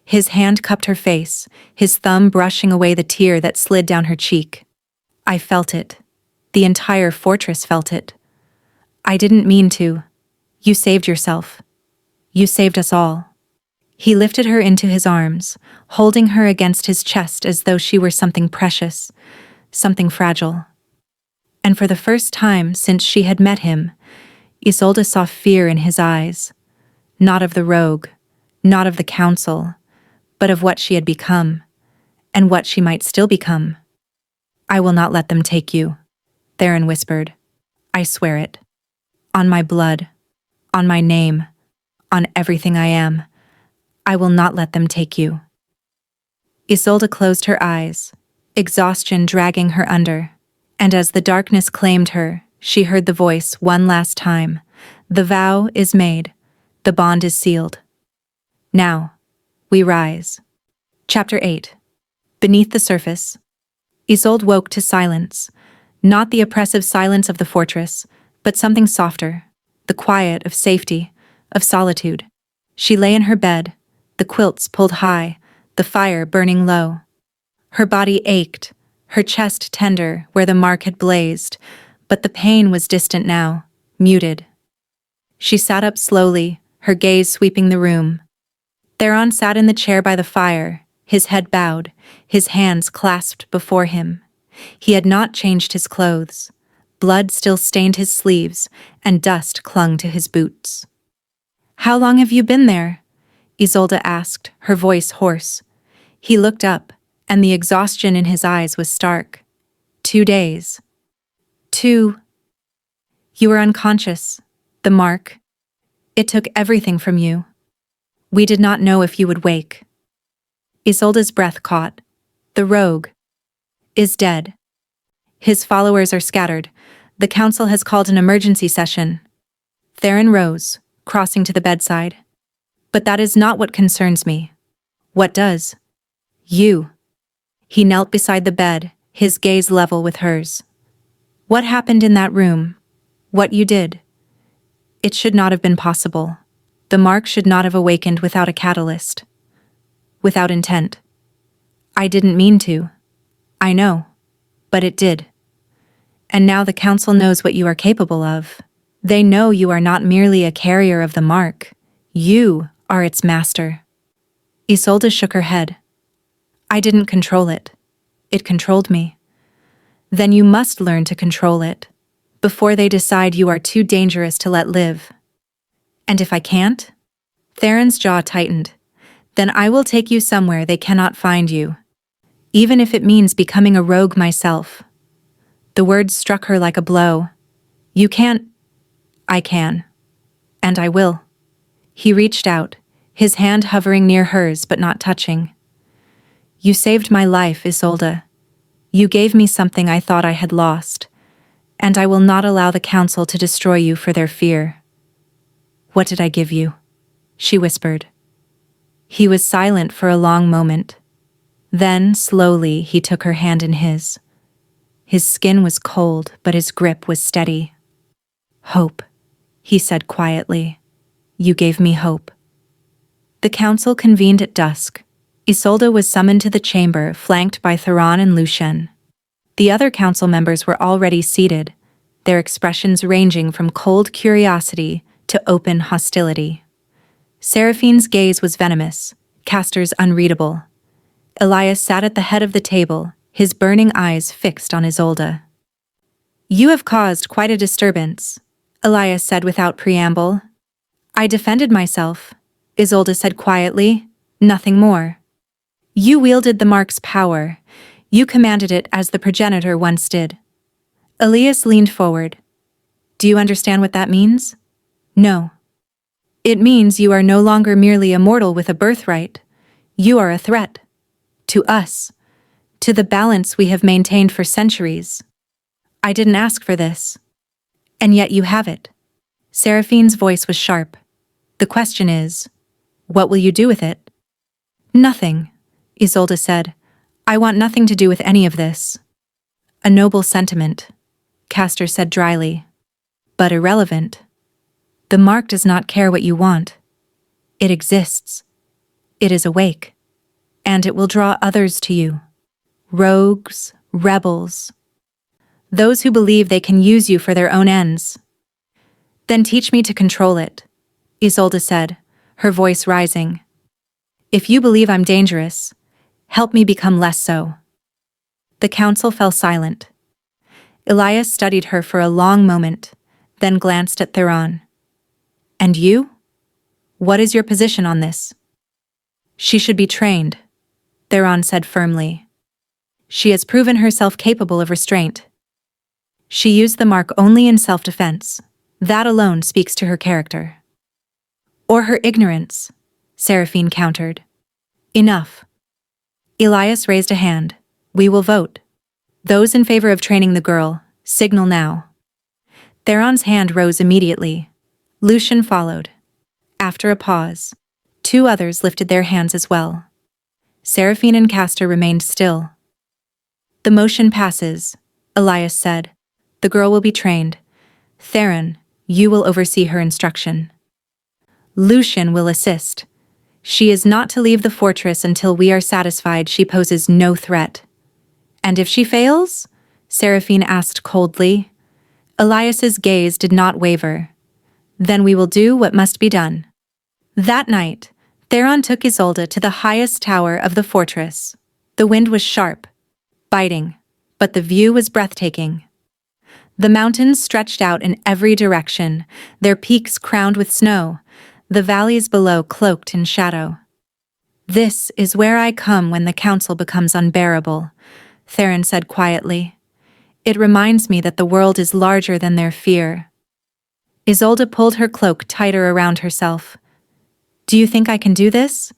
His hand cupped her face, his thumb brushing away the tear that slid down her cheek. "I felt it. The entire fortress felt it. I didn't mean to. You saved yourself. You saved us all." He lifted her into his arms, holding her against his chest as though she were something precious, something fragile. And for the first time since she had met him, Isolde saw fear in his eyes, not of the rogue, not of the council, but of what she had become, and what she might still become. "I will not let them take you," Theron whispered. "I swear it. On my blood, on my name, on everything I am, I will not let them take you." Isolde closed her eyes, exhaustion dragging her under, and as the darkness claimed her, she heard the voice one last time. "The vow is made. The bond is sealed. Now, we rise." Chapter 8. Beneath the surface. Isolde woke to silence, not the oppressive silence of the fortress, but something softer, the quiet of safety, of solitude. She lay in her bed, the quilts pulled high, the fire burning low. Her body ached, her chest tender where the mark had blazed, but the pain was distant now, muted. She sat up slowly, her gaze sweeping the room. Theron sat in the chair by the fire, his head bowed, his hands clasped before him. He had not changed his clothes. Blood still stained his sleeves, and dust clung to his boots. "How long have you been there?" Isolde asked, her voice hoarse. He looked up, and the exhaustion in his eyes was stark. 2 days. 2. You were unconscious. The mark. It took everything from you. We did not know if you would wake. Isolde's breath caught. The rogue is dead. His followers are scattered. The council has called an emergency session. Theron rose, crossing to the bedside. "But that is not what concerns me." "What does?" "You." He knelt beside the bed, his gaze level with hers. "What happened in that room? What you did? It should not have been possible. The mark should not have awakened without a catalyst. Without intent. I didn't mean to. I know. But it did. And now the council knows what you are capable of. They know you are not merely a carrier of the mark. You are its master." Isolde shook her head. I didn't control it. It controlled me. Then you must learn to control it, before they decide you are too dangerous to let live. And if I can't? Theron's jaw tightened. Then I will take you somewhere they cannot find you, even if it means becoming a rogue myself. The words struck her like a blow. You can't. I can. And I will. He reached out, his hand hovering near hers but not touching. You saved my life, Isolde. You gave me something I thought I had lost, and I will not allow the council to destroy you for their fear. What did I give you? She whispered. He was silent for a long moment. Then, slowly, he took her hand in his. His skin was cold, but his grip was steady. Hope, he said quietly. You gave me hope. The council convened at dusk. Isolde was summoned to the chamber, flanked by Theron and Lucien. The other council members were already seated, their expressions ranging from cold curiosity to open hostility. Seraphine's gaze was venomous, Castor's unreadable. Elias sat at the head of the table, his burning eyes fixed on Isolde. You have caused quite a disturbance, Elias said without preamble. I defended myself, Isolde said quietly, nothing more. You wielded the mark's power. You commanded it as the progenitor once did. Elias leaned forward. Do you understand what that means? No. It means you are no longer merely a mortal with a birthright. You are a threat. To us. To the balance we have maintained for centuries. I didn't ask for this. And yet you have it. Seraphine's voice was sharp. The question is, what will you do with it? Nothing, Isolde said. I want nothing to do with any of this. A noble sentiment, Castor said dryly. But irrelevant. The mark does not care what you want. It exists. It is awake. And it will draw others to you. Rogues, rebels. Those who believe they can use you for their own ends. Then teach me to control it, Isolde said, her voice rising. If you believe I'm dangerous, help me become less so. The council fell silent. Elias studied her for a long moment, then glanced at Theron. And you? What is your position on this? She should be trained, Theron said firmly. She has proven herself capable of restraint. She used the mark only in self-defense. That alone speaks to her character. Or her ignorance, Seraphine countered. Enough. Elias raised a hand. We will vote. Those in favor of training the girl, signal now. Theron's hand rose immediately. Lucien followed. After a pause, 2 others lifted their hands as well. Seraphine and Castor remained still. The motion passes, Elias said. The girl will be trained. Theron, you will oversee her instruction. Lucien will assist. She is not to leave the fortress until we are satisfied she poses no threat. And if she fails? Seraphine asked coldly. Elias's gaze did not waver. Then we will do what must be done. That night, Theron took Isolde to the highest tower of the fortress. The wind was sharp, biting, but the view was breathtaking. The mountains stretched out in every direction, their peaks crowned with snow, the valleys below cloaked in shadow. This is where I come when the council becomes unbearable, Theron said quietly. It reminds me that the world is larger than their fear. Isolde pulled her cloak tighter around herself. Do you think I can do this?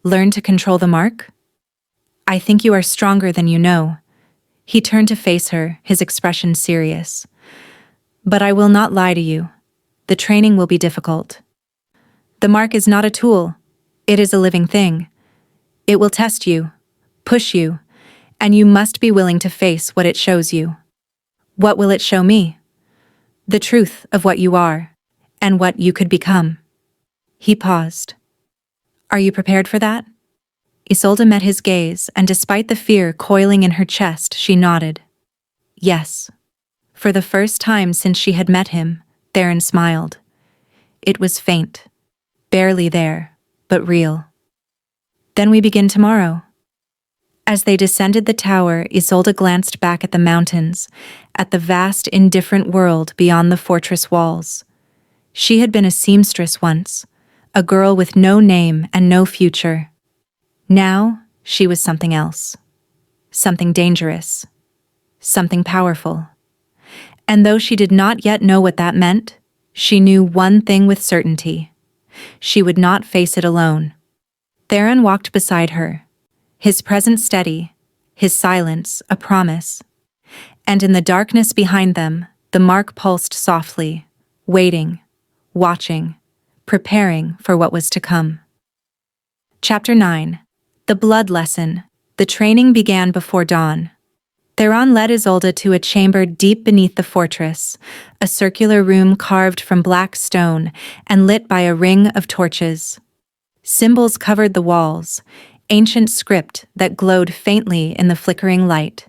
Learn to control the mark? I think you are stronger than you know. He turned to face her, his expression serious. But I will not lie to you. The training will be difficult. The mark is not a tool. It is a living thing. It will test you, push you, and you must be willing to face what it shows you. What will it show me? The truth of what you are, and what you could become. He paused. Are you prepared for that? Isolde met his gaze, and despite the fear coiling in her chest, she nodded. Yes. For the first time since she had met him, Theron smiled. It was faint, barely there, but real. Then we begin tomorrow. As they descended the tower, Isolde glanced back at the mountains, at the vast, indifferent world beyond the fortress walls. She had been a seamstress once, a girl with no name and no future. Now, she was something else. Something dangerous. Something powerful. And though she did not yet know what that meant, she knew one thing with certainty. She would not face it alone. Theron walked beside her, his presence steady, his silence a promise. And in the darkness behind them, the mark pulsed softly, waiting, watching, preparing for what was to come. Chapter 9. The Blood Lesson. The training began before dawn. Theron led Isolde to a chamber deep beneath the fortress, a circular room carved from black stone and lit by a ring of torches. Symbols covered the walls, ancient script that glowed faintly in the flickering light.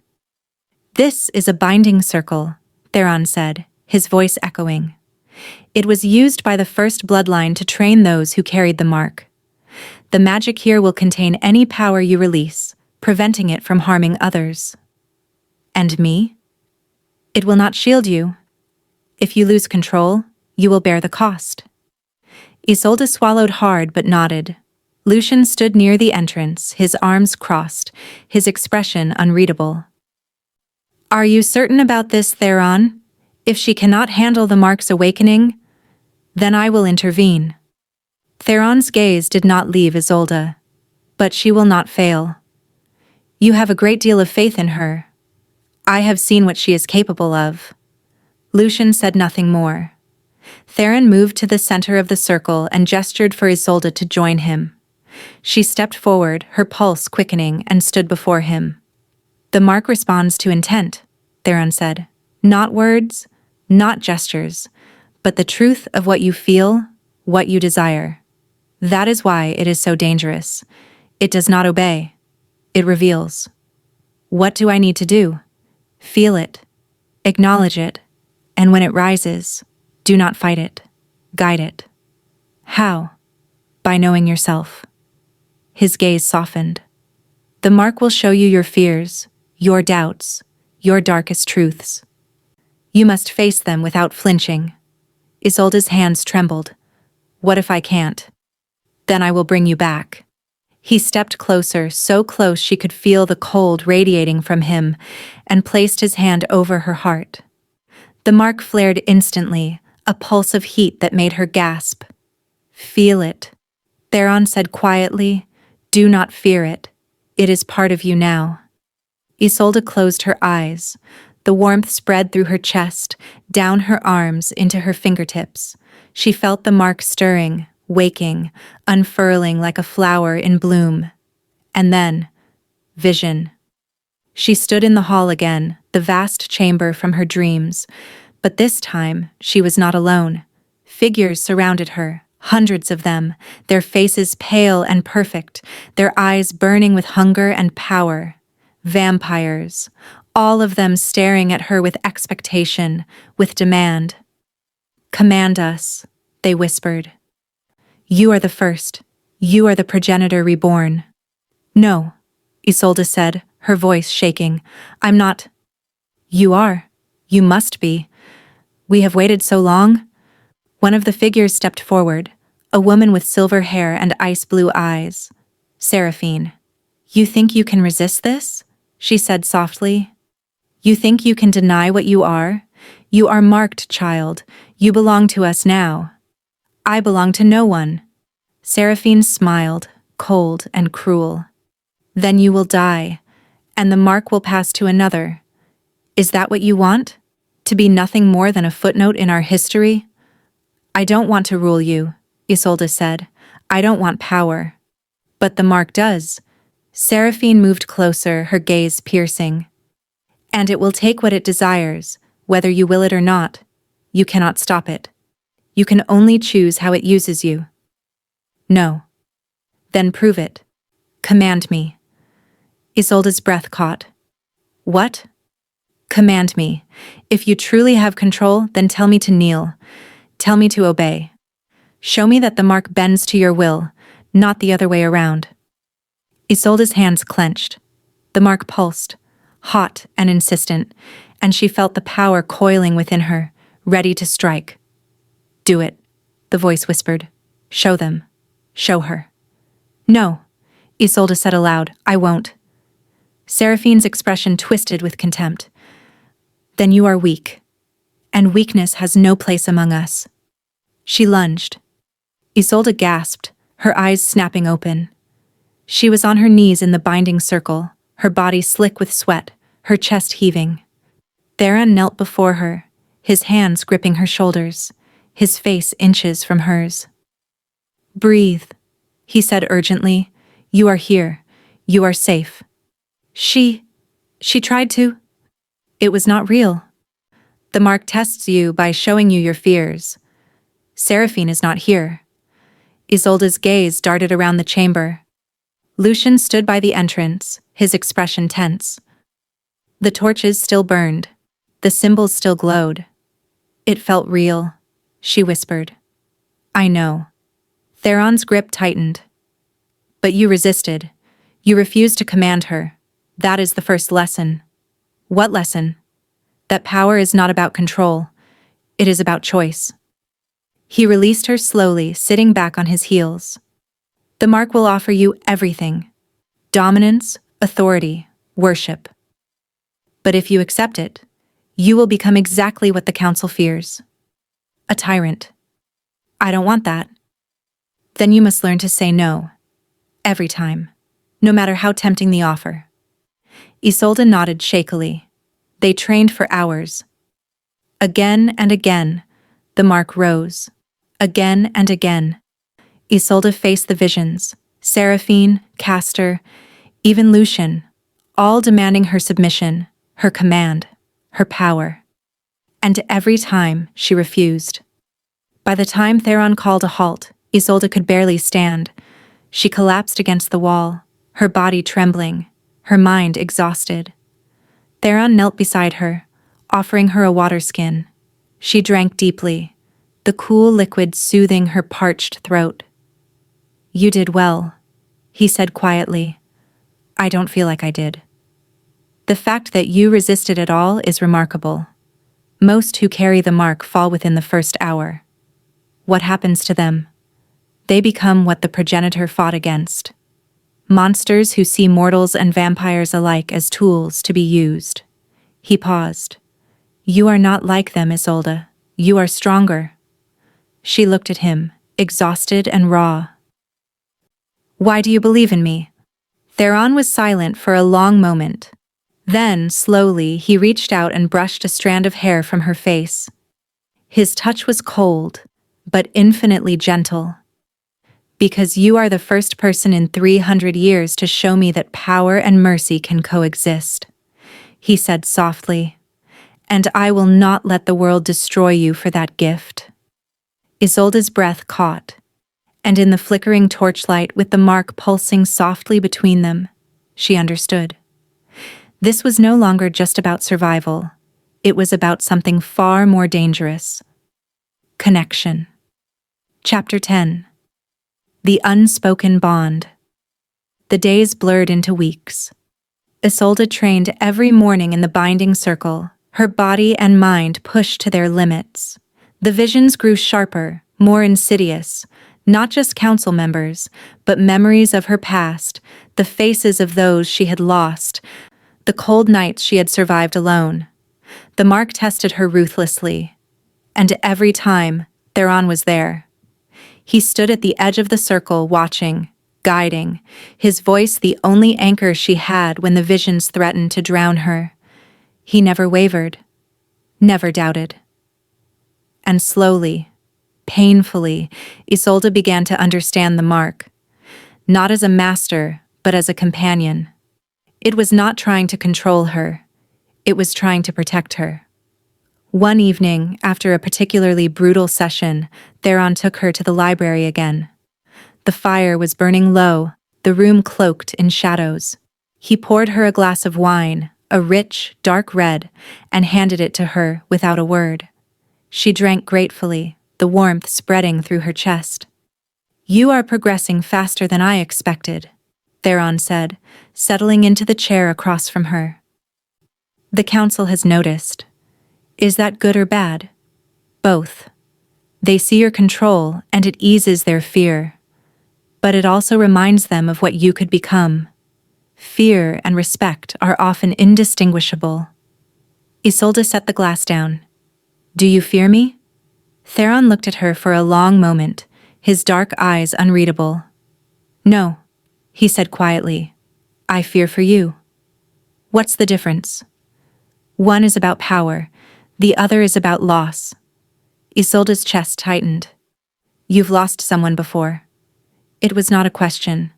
"This is a binding circle," Theron said, his voice echoing. "It was used by the first bloodline to train those who carried the mark. The magic here will contain any power you release, preventing it from harming others." "And me?" "It will not shield you. If you lose control, you will bear the cost." Isolde swallowed hard but nodded. Lucian stood near the entrance, his arms crossed, his expression unreadable. "Are you certain about this, Theron? If she cannot handle the mark's awakening, then I will intervene." Theron's gaze did not leave Isolde. "But she will not fail. You have a great deal of faith in her. I have seen what she is capable of." Lucian said nothing more. Theron moved to the center of the circle and gestured for Isolde to join him. She stepped forward, her pulse quickening, and stood before him. "The mark responds to intent," Theron said. "Not words, not gestures, but the truth of what you feel, what you desire. That is why it is so dangerous. It does not obey. It reveals. What do I need to do? Feel it, acknowledge it, and when it rises, do not fight it, guide it. How? By knowing yourself." His gaze softened. "The mark will show you your fears, your doubts, your darkest truths. You must face them without flinching." Isolde's hands trembled. "What if I can't? Then I will bring you back." He stepped closer, so close she could feel the cold radiating from him, and placed his hand over her heart. The mark flared instantly, a pulse of heat that made her gasp. "Feel it," Theron said quietly. "Do not fear it. It is part of you now." Isolde closed her eyes. The warmth spread through her chest, down her arms, into her fingertips. She felt the mark stirring, waking, unfurling like a flower in bloom. And then, vision. She stood in the hall again, the vast chamber from her dreams. But this time, she was not alone. Figures surrounded her, hundreds of them, their faces pale and perfect, their eyes burning with hunger and power. Vampires, all of them staring at her with expectation, with demand. "Command us," they whispered. "You are the first. You are the progenitor reborn." "No," Isolde said, her voice shaking. "I'm not." "You are. You must be. We have waited so long." One of the figures stepped forward, a woman with silver hair and ice-blue eyes. "Seraphine, you think you can resist this?" she said softly. "You think you can deny what you are? You are marked, child. You belong to us now." "I belong to no one." Seraphine smiled, cold and cruel. "Then you will die, and the mark will pass to another. Is that what you want? To be nothing more than a footnote in our history?" "I don't want to rule you," Isolde said. "I don't want power." "But the mark does." Seraphine moved closer, her gaze piercing. "And it will take what it desires, whether you will it or not. You cannot stop it. You can only choose how it uses you." "No." "Then prove it. Command me." Isolde's breath caught. "What?" "Command me. If you truly have control, then tell me to kneel. Tell me to obey. Show me that the mark bends to your will, not the other way around." Isolde's hands clenched. The mark pulsed, hot and insistent, and she felt the power coiling within her, ready to strike. "Do it," the voice whispered. "Show them. Show her." "No," Isolde said aloud, "I won't." Seraphine's expression twisted with contempt. "Then you are weak, and weakness has no place among us." She lunged. Isolde gasped, her eyes snapping open. She was on her knees in the binding circle, her body slick with sweat, her chest heaving. Theron knelt before her, his hands gripping her shoulders, his face inches from hers. "Breathe," he said urgently. "You are here. You are safe." She tried to. It was not real. The mark tests you by showing you your fears. Seraphine is not here. Isolde's gaze darted around the chamber. Lucian stood by the entrance, his expression tense. The torches still burned. The symbols still glowed. "It felt real," she whispered. "I know." Theron's grip tightened. "But you resisted. You refused to command her. That is the first lesson." "What lesson?" "That power is not about control. It is about choice." He released her slowly, sitting back on his heels. "The mark will offer you everything. Dominance, authority, worship. But if you accept it, you will become exactly what the council fears. A tyrant. I don't want that." "Then you must learn to say no. Every time. No matter how tempting the offer." Isolde nodded shakily. They trained for hours. Again and again, the mark rose. Again and again. Isolde faced the visions, Seraphine, Castor, even Lucian, all demanding her submission, her command, her power. And every time she refused. By the time Theron called a halt, Isolde could barely stand. She collapsed against the wall, her body trembling, her mind exhausted. Theron knelt beside her, offering her a water skin. She drank deeply, the cool liquid soothing her parched throat. "You did well," he said quietly. "I don't feel like I did. The fact that you resisted at all is remarkable. Most who carry the mark fall within the first hour. What happens to them? They become what the progenitor fought against. Monsters who see mortals and vampires alike as tools to be used." He paused. "You are not like them, Isolde. You are stronger." She looked at him, exhausted and raw. "Why do you believe in me?" Theron was silent for a long moment. Then, slowly, he reached out and brushed a strand of hair from her face. His touch was cold, but infinitely gentle. "Because you are the first person in 300 years to show me that power and mercy can coexist," he said softly. "And I will not let the world destroy you for that gift." Isolde's breath caught, and in the flickering torchlight with the mark pulsing softly between them, she understood. This was no longer just about survival. It was about something far more dangerous. Connection. Chapter 10. The Unspoken Bond. The days blurred into weeks. Isolde trained every morning in the binding circle, her body and mind pushed to their limits. The visions grew sharper, more insidious, not just council members, but memories of her past, the faces of those she had lost, the cold nights she had survived alone. The mark tested her ruthlessly. And every time, Theron was there. He stood at the edge of the circle, watching, guiding, his voice the only anchor she had when the visions threatened to drown her. He never wavered, never doubted. And slowly, painfully, Isolde began to understand the mark. Not as a master, but as a companion. It was not trying to control her. It was trying to protect her. One evening, after a particularly brutal session, Theron took her to the library again. The fire was burning low, the room cloaked in shadows. He poured her a glass of wine, a rich, dark red, and handed it to her without a word. She drank gratefully, the warmth spreading through her chest. "You are progressing faster than I expected," Theron said, settling into the chair across from her. The council has noticed. Is that good or bad? Both. They see your control, and it eases their fear. But it also reminds them of what you could become. Fear and respect are often indistinguishable. Isolde set the glass down. Do you fear me? Theron looked at her for a long moment, his dark eyes unreadable. No, he said quietly. I fear for you. What's the difference? One is about power, the other is about loss. Isolde's chest tightened. You've lost someone before. It was not a question.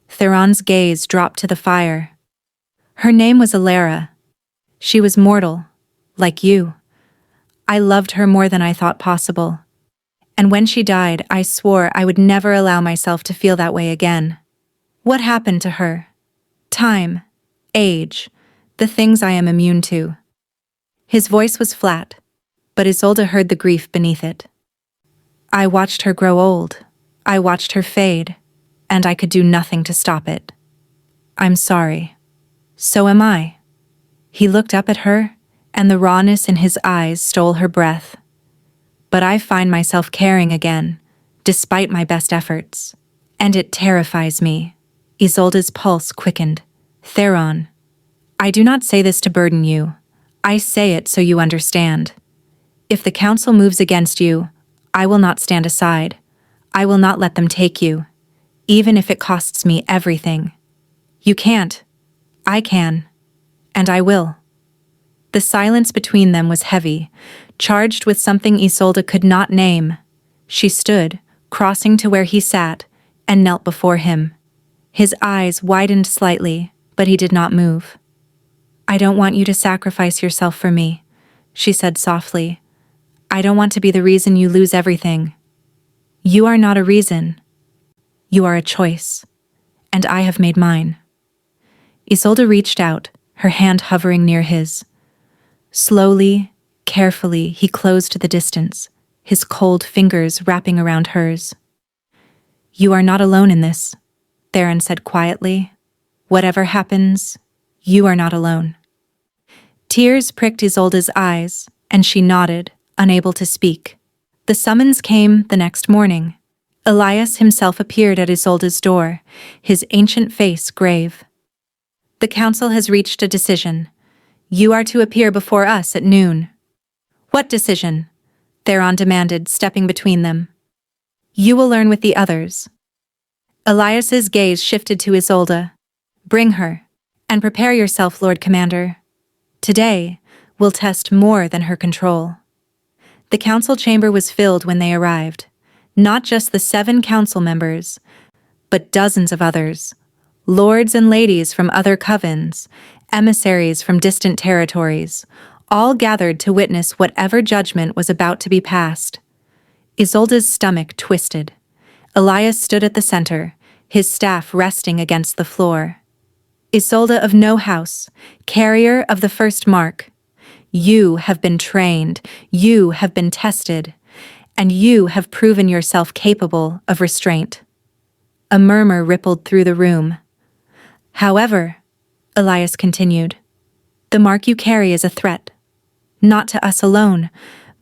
Theron's gaze dropped to the fire. Her name was Alara. She was mortal, like you. I loved her more than I thought possible. And when she died, I swore I would never allow myself to feel that way again. What happened to her? Time, age, the things I am immune to. His voice was flat, but Isolde heard the grief beneath it. I watched her grow old. I watched her fade, and I could do nothing to stop it. I'm sorry. So am I. He looked up at her, and the rawness in his eyes stole her breath. But I find myself caring again, despite my best efforts. And it terrifies me. Isolde's pulse quickened. Theron, I do not say this to burden you. I say it so you understand. If the council moves against you, I will not stand aside. I will not let them take you, even if it costs me everything. You can't. I can. And I will. The silence between them was heavy, charged with something Isolde could not name. She stood, crossing to where he sat, and knelt before him. His eyes widened slightly, but he did not move. I don't want you to sacrifice yourself for me, she said softly. I don't want to be the reason you lose everything. You are not a reason. You are a choice, and I have made mine. Isolde reached out, her hand hovering near his. Slowly, carefully, he closed the distance, his cold fingers wrapping around hers. You are not alone in this, Theron said quietly. Whatever happens, you are not alone. Tears pricked Isolde's eyes, and she nodded, unable to speak. The summons came the next morning. Elias himself appeared at Isolde's door, his ancient face grave. The council has reached a decision. You are to appear before us at noon. What decision? Theron demanded, stepping between them. You will learn with the others. Elias's gaze shifted to Isolde. Bring her, and prepare yourself, Lord Commander. Today, we'll test more than her control. The council chamber was filled when they arrived. Not just the 7 council members, but dozens of others. Lords and ladies from other covens, emissaries from distant territories, all gathered to witness whatever judgment was about to be passed. Isolde's stomach twisted. Elias stood at the center, his staff resting against the floor. Isolde of no house, carrier of the first mark. You have been trained, you have been tested, and you have proven yourself capable of restraint. A murmur rippled through the room. However, Elias continued, the mark you carry is a threat, not to us alone,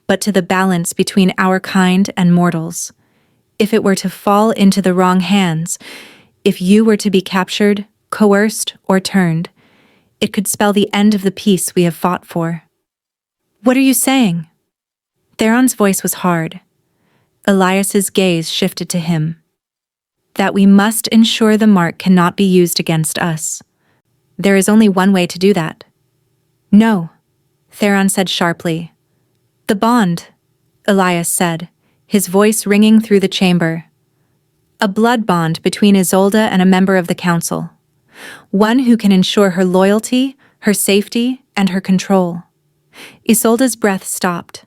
but to the balance between our kind and mortals. If it were to fall into the wrong hands, if you were to be captured, coerced, or turned, it could spell the end of the peace we have fought for. What are you saying? Theron's voice was hard. Elias's gaze shifted to him. That we must ensure the mark cannot be used against us. There is only one way to do that. No, Theron said sharply. The bond, Elias said, his voice ringing through the chamber. A blood bond between Isolde and a member of the council. One who can ensure her loyalty, her safety, and her control. Isolde's breath stopped.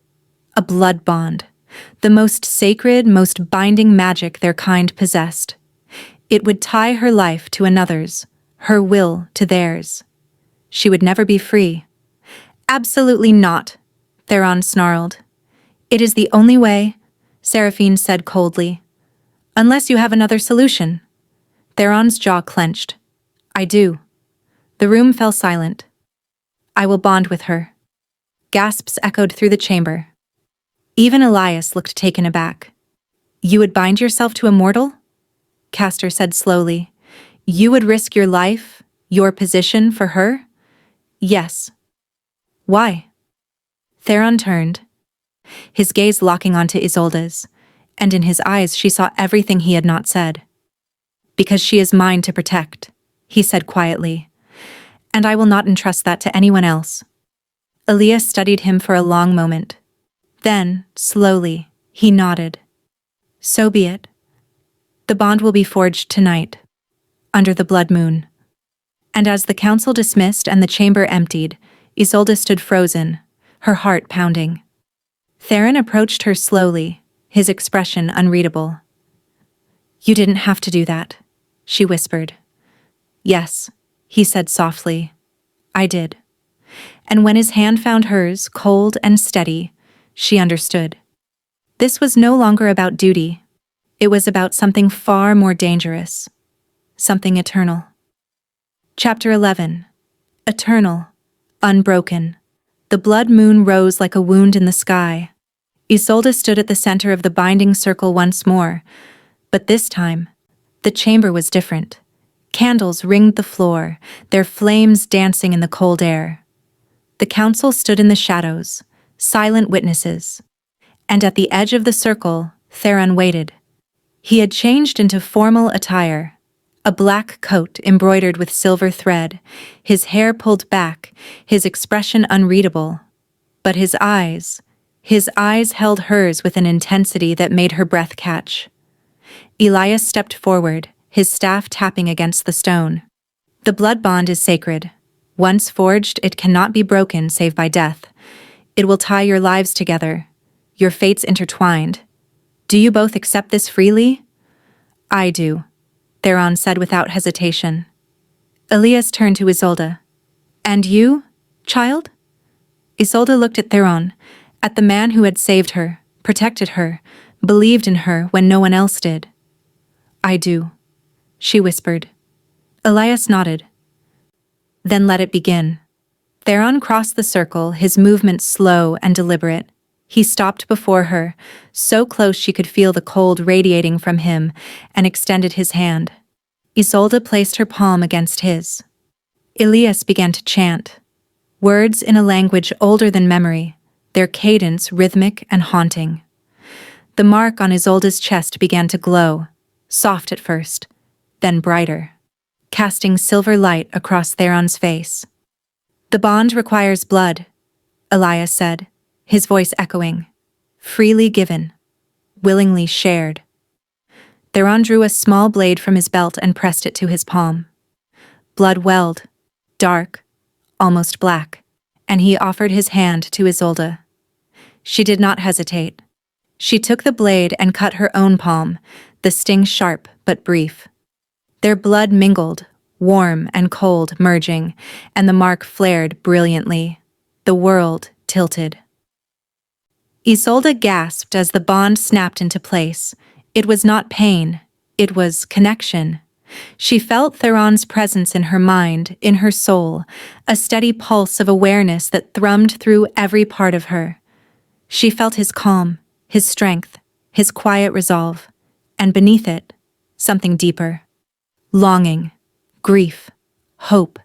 A blood bond. The most sacred, most binding magic their kind possessed. It would tie her life to another's, her will to theirs. She would never be free. Absolutely not, Theron snarled. It is the only way, Seraphine said coldly. Unless you have another solution. Theron's jaw clenched. I do. The room fell silent. I will bond with her. Gasps echoed through the chamber. Even Elias looked taken aback. You would bind yourself to a mortal? Castor said slowly. You would risk your life, your position for her? Yes. Why? Theron turned, his gaze locking onto Isolde's, and in his eyes she saw everything he had not said. Because she is mine to protect, he said quietly, and I will not entrust that to anyone else. Elias studied him for a long moment. Then, slowly, he nodded. So be it. The bond will be forged tonight, under the blood moon. And as the council dismissed and the chamber emptied, Isolde stood frozen, her heart pounding. Theron approached her slowly, his expression unreadable. You didn't have to do that, she whispered. Yes, he said softly. I did. And when his hand found hers, cold and steady, she understood. This was no longer about duty. It was about something far more dangerous. Something eternal. Chapter 11. Eternal. Unbroken. The blood moon rose like a wound in the sky. Isolde stood at the center of the binding circle once more, but this time, the chamber was different. Candles ringed the floor, their flames dancing in the cold air. The council stood in the shadows, silent witnesses, and at the edge of the circle, Theron waited. He had changed into formal attire, a black coat embroidered with silver thread, his hair pulled back, his expression unreadable. But his eyes held hers with an intensity that made her breath catch. Elias stepped forward, his staff tapping against the stone. The blood bond is sacred. Once forged, it cannot be broken save by death. It will tie your lives together, your fates intertwined. Do you both accept this freely? I do, Theron said without hesitation. Elias turned to Isolde. And you, child? Isolde looked at Theron, at the man who had saved her, protected her, believed in her when no one else did. I do, she whispered. Elias nodded. Then let it begin. Theron crossed the circle, his movements slow and deliberate. He stopped before her, so close she could feel the cold radiating from him, and extended his hand. Isolde placed her palm against his. Elias began to chant, words in a language older than memory, their cadence rhythmic and haunting. The mark on Isolde's chest began to glow, soft at first, then brighter, casting silver light across Theron's face. The bond requires blood, Elias said, his voice echoing. Freely given, willingly shared. Theron drew a small blade from his belt and pressed it to his palm. Blood welled, dark, almost black, and he offered his hand to Isolde. She did not hesitate. She took the blade and cut her own palm, the sting sharp but brief. Their blood mingled, warm and cold merging, and the mark flared brilliantly. The world tilted. Isolde gasped as the bond snapped into place. It was not pain, it was connection. She felt Theron's presence in her mind, in her soul, a steady pulse of awareness that thrummed through every part of her. She felt his calm, his strength, his quiet resolve, and beneath it, something deeper. Longing, grief, hope.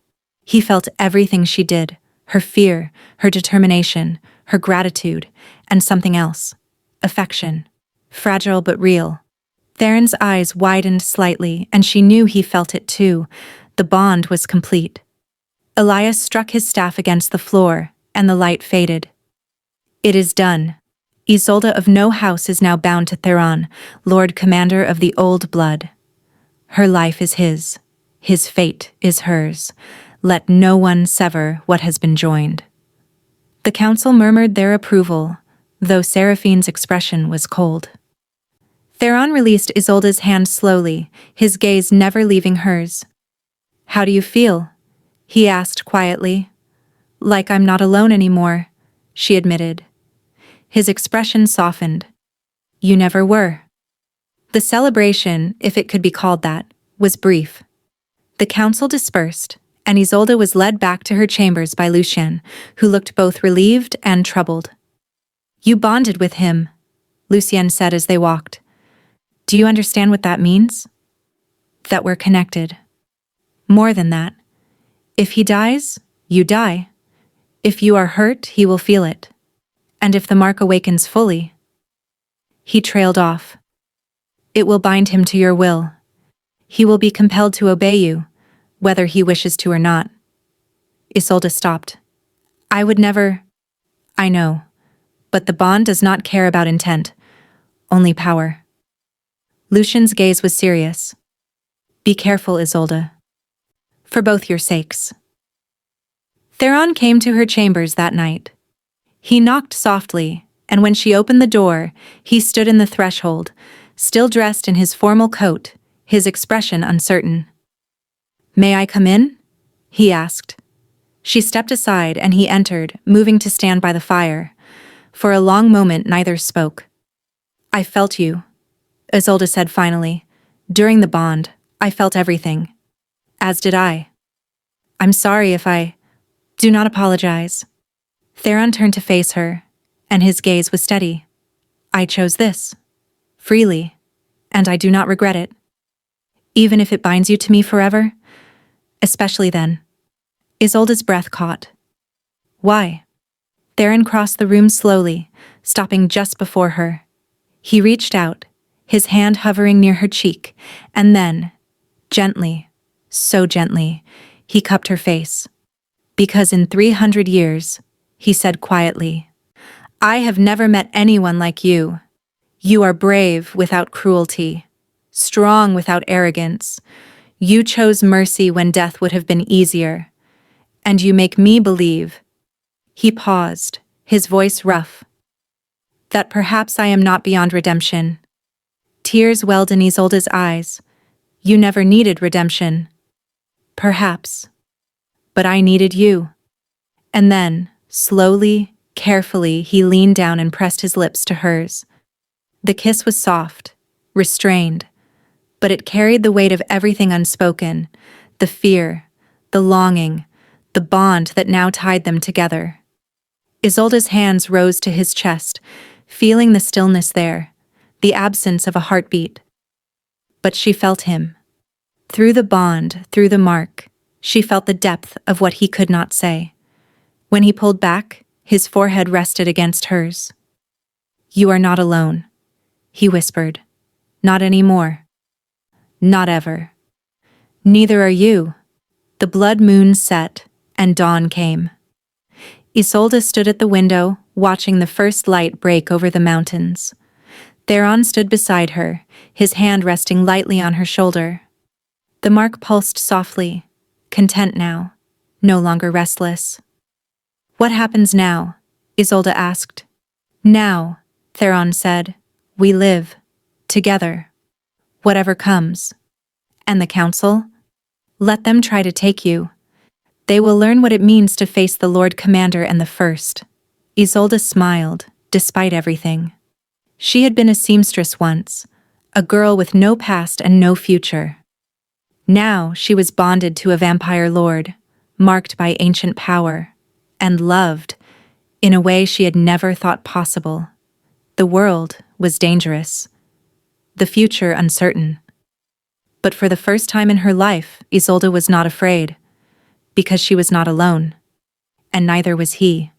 He felt everything she did, her fear, her determination, her gratitude, and something else, affection, fragile but real. Theron's eyes widened slightly, and she knew he felt it too. The bond was complete. Elias struck his staff against the floor, and the light faded. It is done. Isolde of no house is now bound to Theron, Lord Commander of the Old Blood. Her life is his fate is hers. Let no one sever what has been joined. The council murmured their approval, though Seraphine's expression was cold. Theron released Isolde's hand slowly, his gaze never leaving hers. How do you feel? He asked quietly. Like I'm not alone anymore, she admitted. His expression softened. You never were. The celebration, if it could be called that, was brief. The council dispersed, and Isolde was led back to her chambers by Lucien, who looked both relieved and troubled. "You bonded with him," Lucien said as they walked. "Do you understand what that means?" "That we're connected." "More than that. If he dies, you die. If you are hurt, he will feel it. And if the mark awakens fully..." He trailed off. "It will bind him to your will. He will be compelled to obey you, whether he wishes to or not." Isolde stopped. "I would never..." "I know. But the bond does not care about intent, only power." Lucien's gaze was serious. "Be careful, Isolde. For both your sakes." Theron came to her chambers that night. He knocked softly, and when she opened the door, he stood in the threshold, still dressed in his formal coat, his expression uncertain. "May I come in?" he asked. She stepped aside and he entered, moving to stand by the fire. For a long moment neither spoke. "I felt you," Isolde said finally. "During the bond, I felt everything. As did I. I'm sorry if I..." "Do not apologize." Theron turned to face her, and his gaze was steady. "I chose this. Freely. And I do not regret it. Even if it binds you to me forever? Especially then." Isolde's breath caught. "Why?" Theron crossed the room slowly, stopping just before her. He reached out, his hand hovering near her cheek, and then, gently, so gently, he cupped her face. "Because in 300 years, he said quietly, I have never met anyone like you. You are brave without cruelty, strong without arrogance. You chose mercy when death would have been easier. And you make me believe..." He paused, his voice rough. "That perhaps I am not beyond redemption." Tears welled in Isolde's eyes. "You never needed redemption." "Perhaps. But I needed you." And then, slowly, carefully, he leaned down and pressed his lips to hers. The kiss was soft, restrained, but it carried the weight of everything unspoken, the fear, the longing, the bond that now tied them together. Isolde's hands rose to his chest, feeling the stillness there, the absence of a heartbeat. But she felt him. Through the bond, through the mark, she felt the depth of what he could not say. When he pulled back, his forehead rested against hers. "You are not alone," he whispered. "Not anymore. Not ever. Neither are you." The blood moon set, and dawn came. Isolde stood at the window, watching the first light break over the mountains. Theron stood beside her, his hand resting lightly on her shoulder. The mark pulsed softly, content now, no longer restless. "What happens now?" Isolde asked. "Now," Theron said, "we live. Together. Whatever comes. And the council? Let them try to take you. They will learn what it means to face the Lord Commander and the First." Isolde smiled, despite everything. She had been a seamstress once, a girl with no past and no future. Now she was bonded to a vampire lord, marked by ancient power, and loved, in a way she had never thought possible. The world was dangerous, the future uncertain. But for the first time in her life, Isolde was not afraid, because she was not alone, and neither was he.